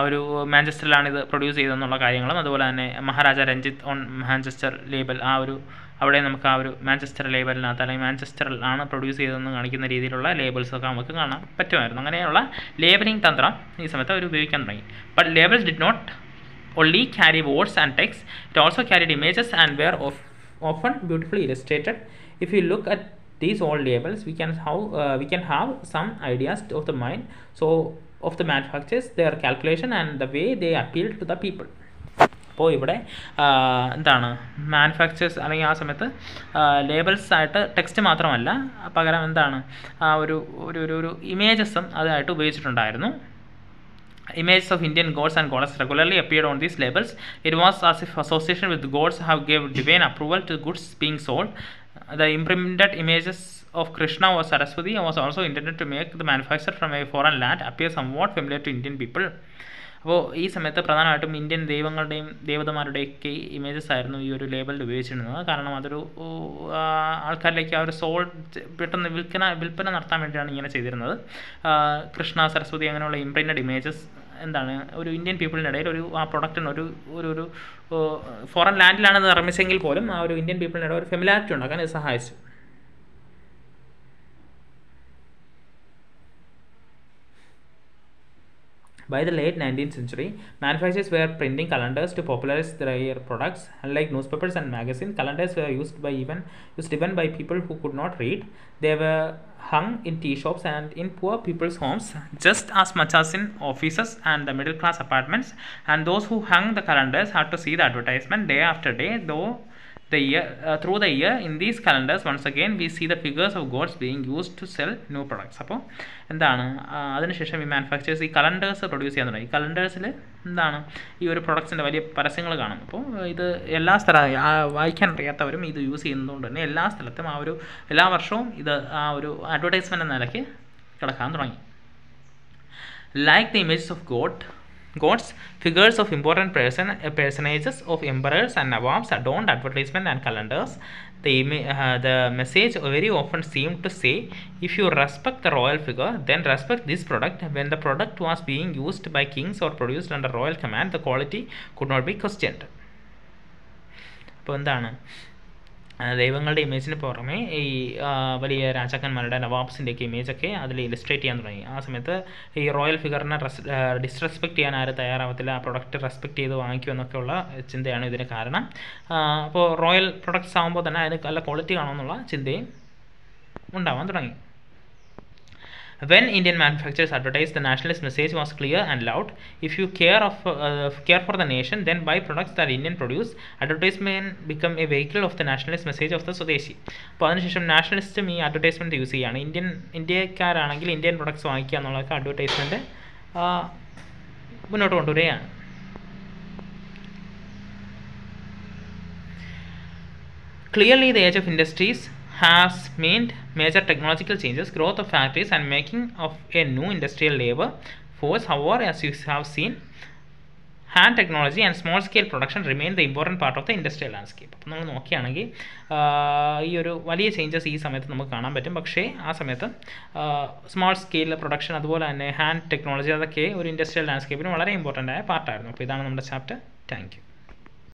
ഒരു മാഞ്ചസ്റ്ററിലാണ് ഇത് പ്രൊഡ്യൂസ് ചെയ്തതെന്നുള്ള കാര്യങ്ങളും, അതുപോലെ തന്നെ Maharaja Ranjith on Manchester label, അവിടെ നമുക്ക് ആ ഒരു മാഞ്ചസ്റ്റർ ലേബലിനകത്ത് അല്ലെങ്കിൽ മാഞ്ചസ്റ്ററിലാണ് പ്രൊഡ്യൂസ് ചെയ്തതെന്ന് കാണിക്കുന്ന രീതിയിലുള്ള ലേബിൾസൊക്കെ നമുക്ക് കാണാൻ പറ്റുമായിരുന്നു. അങ്ങനെയുള്ള ലേബലിംഗ് തന്ത്രം ഈ സമയത്ത് അവർ ഉപയോഗിക്കാൻ തുടങ്ങി. But labels did not only carry words and text, it also carried images and were often beautifully illustrated. If you look at these old labels, we can have some ideas of the mind of the manufacturers, their calculation and the way they appeal to the people. അപ്പോൾ ഇവിടെ എന്താണ് manufacturers അല്ലെങ്കിൽ ആ സമയത്ത് labels ആയിട്ട് text മാത്രമല്ല, പകരം എന്താണ് ഒരു ഇമേജസും അതായിട്ട് ഉപയോഗിച്ചിട്ടുണ്ടായിരുന്നു. Images of Indian gods and goddesses regularly appeared on these labels. It was as if association with gods have gave divine approval to goods being sold. The imprinted images of Krishna or Saraswati was also intended to make the manufacturer from a foreign land appear somewhat familiar to Indian people. അപ്പോൾ ഈ സമയത്ത് പ്രധാനമായിട്ടും Indian ദൈവങ്ങളുടെയും ദേവതമാരുടെയൊക്കെ images ആയിരുന്നു ഈ ഒരു ലേബലിൽ ഉപയോഗിച്ചിരുന്നത്. കാരണം അതൊരു ആൾക്കാരിലേക്ക് ആ ഒരു പെട്ടെന്ന് വിൽപ്പന നടത്താൻ വേണ്ടിയാണ് ഇങ്ങനെ ചെയ്തിരുന്നത്. കൃഷ്ണ, സരസ്വതി അങ്ങനെയുള്ള ഇംപ്രിൻറ്റഡ് ഇമേജസ് എന്താണ് ഒരു ഇന്ത്യൻ പീപ്പിളിൻ്റെ ഇടയിൽ ആ പ്രൊഡക്റ്റിന് ഒരു ഫോറിൻ ലാൻഡിലാണ് നിർമ്മിച്ചെങ്കിൽ പോലും ആ ഒരു ഇന്ത്യൻ പീപ്പിളിൻ്റെ ഇടയിൽ ഒരു ഫെമിലാരിറ്റി ഉണ്ടാക്കാൻ ഇത് സഹായിച്ചു. By the late 19th century, manufacturers were printing calendars to popularize their products. Unlike newspapers and magazines, calendars were used even by people who could not read. They were hung in tea shops and in poor people's homes just as much as in offices and the middle class apartments. And those who hung the calendars had to see the advertisement day after day, through the year. In these calendars, once again, we see the figures of gods being used to sell new products. അപ്പോൾ എന്താണ് അതിനുശേഷം ഈ manufacturers ഈ calendars produce ചെയ്യാൻ തുടങ്ങി. കലണ്ടേഴ്സിൽ എന്താണ് ഈ ഒരു പ്രൊഡക്ട്സിൻ്റെ വലിയ പരസ്യങ്ങൾ കാണും. അപ്പോൾ ഇത് എല്ലാ വായിക്കാൻ അറിയാത്തവരും ഇത് യൂസ് ചെയ്യുന്നതുകൊണ്ട് തന്നെ എല്ലാ സ്ഥലത്തും എല്ലാ വർഷവും ഇത് ആ ഒരു അഡ്വർടൈസ്മെൻറ്റ് എന്ന നിലയ്ക്ക് കിടക്കാൻ തുടങ്ങി. Like the images of gods, figures of important personages of emperors and nawabs adorned advertisement and calendars. The message very often seemed to say, if you respect the royal figure, then respect this product. When the product was being used by kings or produced under royal command, the quality could not be questioned. അപ്പോൾ എന്താണ് ദൈവങ്ങളുടെ ഇമേജിന് പുറമെ ഈ വലിയ രാജാക്കന്മാരുടെ നവാബ്സിൻ്റെയൊക്കെ ഇമേജൊക്കെ അതിൽ illustrate ചെയ്യാൻ തുടങ്ങി. ആ സമയത്ത് ഈ റോയൽ ഫിഗറിനെ ഡിസ്റെസ്പെക്റ്റ് ചെയ്യാൻ ആരും തയ്യാറാവത്തില്ല, ആ പ്രൊഡക്റ്റ് റെസ്പെക്റ്റ് ചെയ്ത് വാങ്ങിക്കുമെന്നൊക്കെയുള്ള ചിന്തയാണ് ഇതിന് കാരണം. അപ്പോൾ റോയൽ പ്രൊഡക്ട്സ് ആകുമ്പോൾ തന്നെ അതിന് നല്ല ക്വാളിറ്റി കാണുമെന്നുള്ള ചിന്തയും ഉണ്ടാവാൻ തുടങ്ങി. When Indian manufacturers advertised, the nationalist message was clear and loud. If you care for the nation, then buy products that Indian produce. Advertisement become a vehicle of the nationalist message of the Swadeshi. അപ്പോൾ അതിനുശേഷം നാഷണലിസ്റ്റും ഈ advertisement use ചെയ്യുകയാണ്. ഇന്ത്യക്കാരാണെങ്കിൽ Indian products വാങ്ങിക്കുക എന്നുള്ളതൊക്കെ advertisement മുന്നോട്ട് കൊണ്ടുവരികയാണ്. Clearly, the age of industries has meant major technological changes, growth of factories and making of a new industrial labor force. However, as you have seen, hand technology and small scale production remain the important part of the industrial landscape. അപ്പോൾ നമ്മൾ നോക്കുകയാണെങ്കിൽ ഈ ഒരു വലിയ changes ഈ സമയത്ത് നമുക്ക് കാണാൻ പറ്റും. പക്ഷേ ആ സമയത്ത് സ്മോൾ സ്കെയിൽ പ്രൊഡക്ഷൻ അതുപോലെ തന്നെ ഹാൻഡ് ടെക്നോളജി അതൊക്കെ ഒരു ഇൻഡസ്ട്രിയൽ ലാൻഡ്സ്കേപ്പിന് വളരെ ഇമ്പോർട്ടൻ്റ് ആയ പാർട്ടായിരുന്നു. അപ്പോൾ ഇതാണ് നമ്മുടെ ചാപ്റ്റർ. Thank you.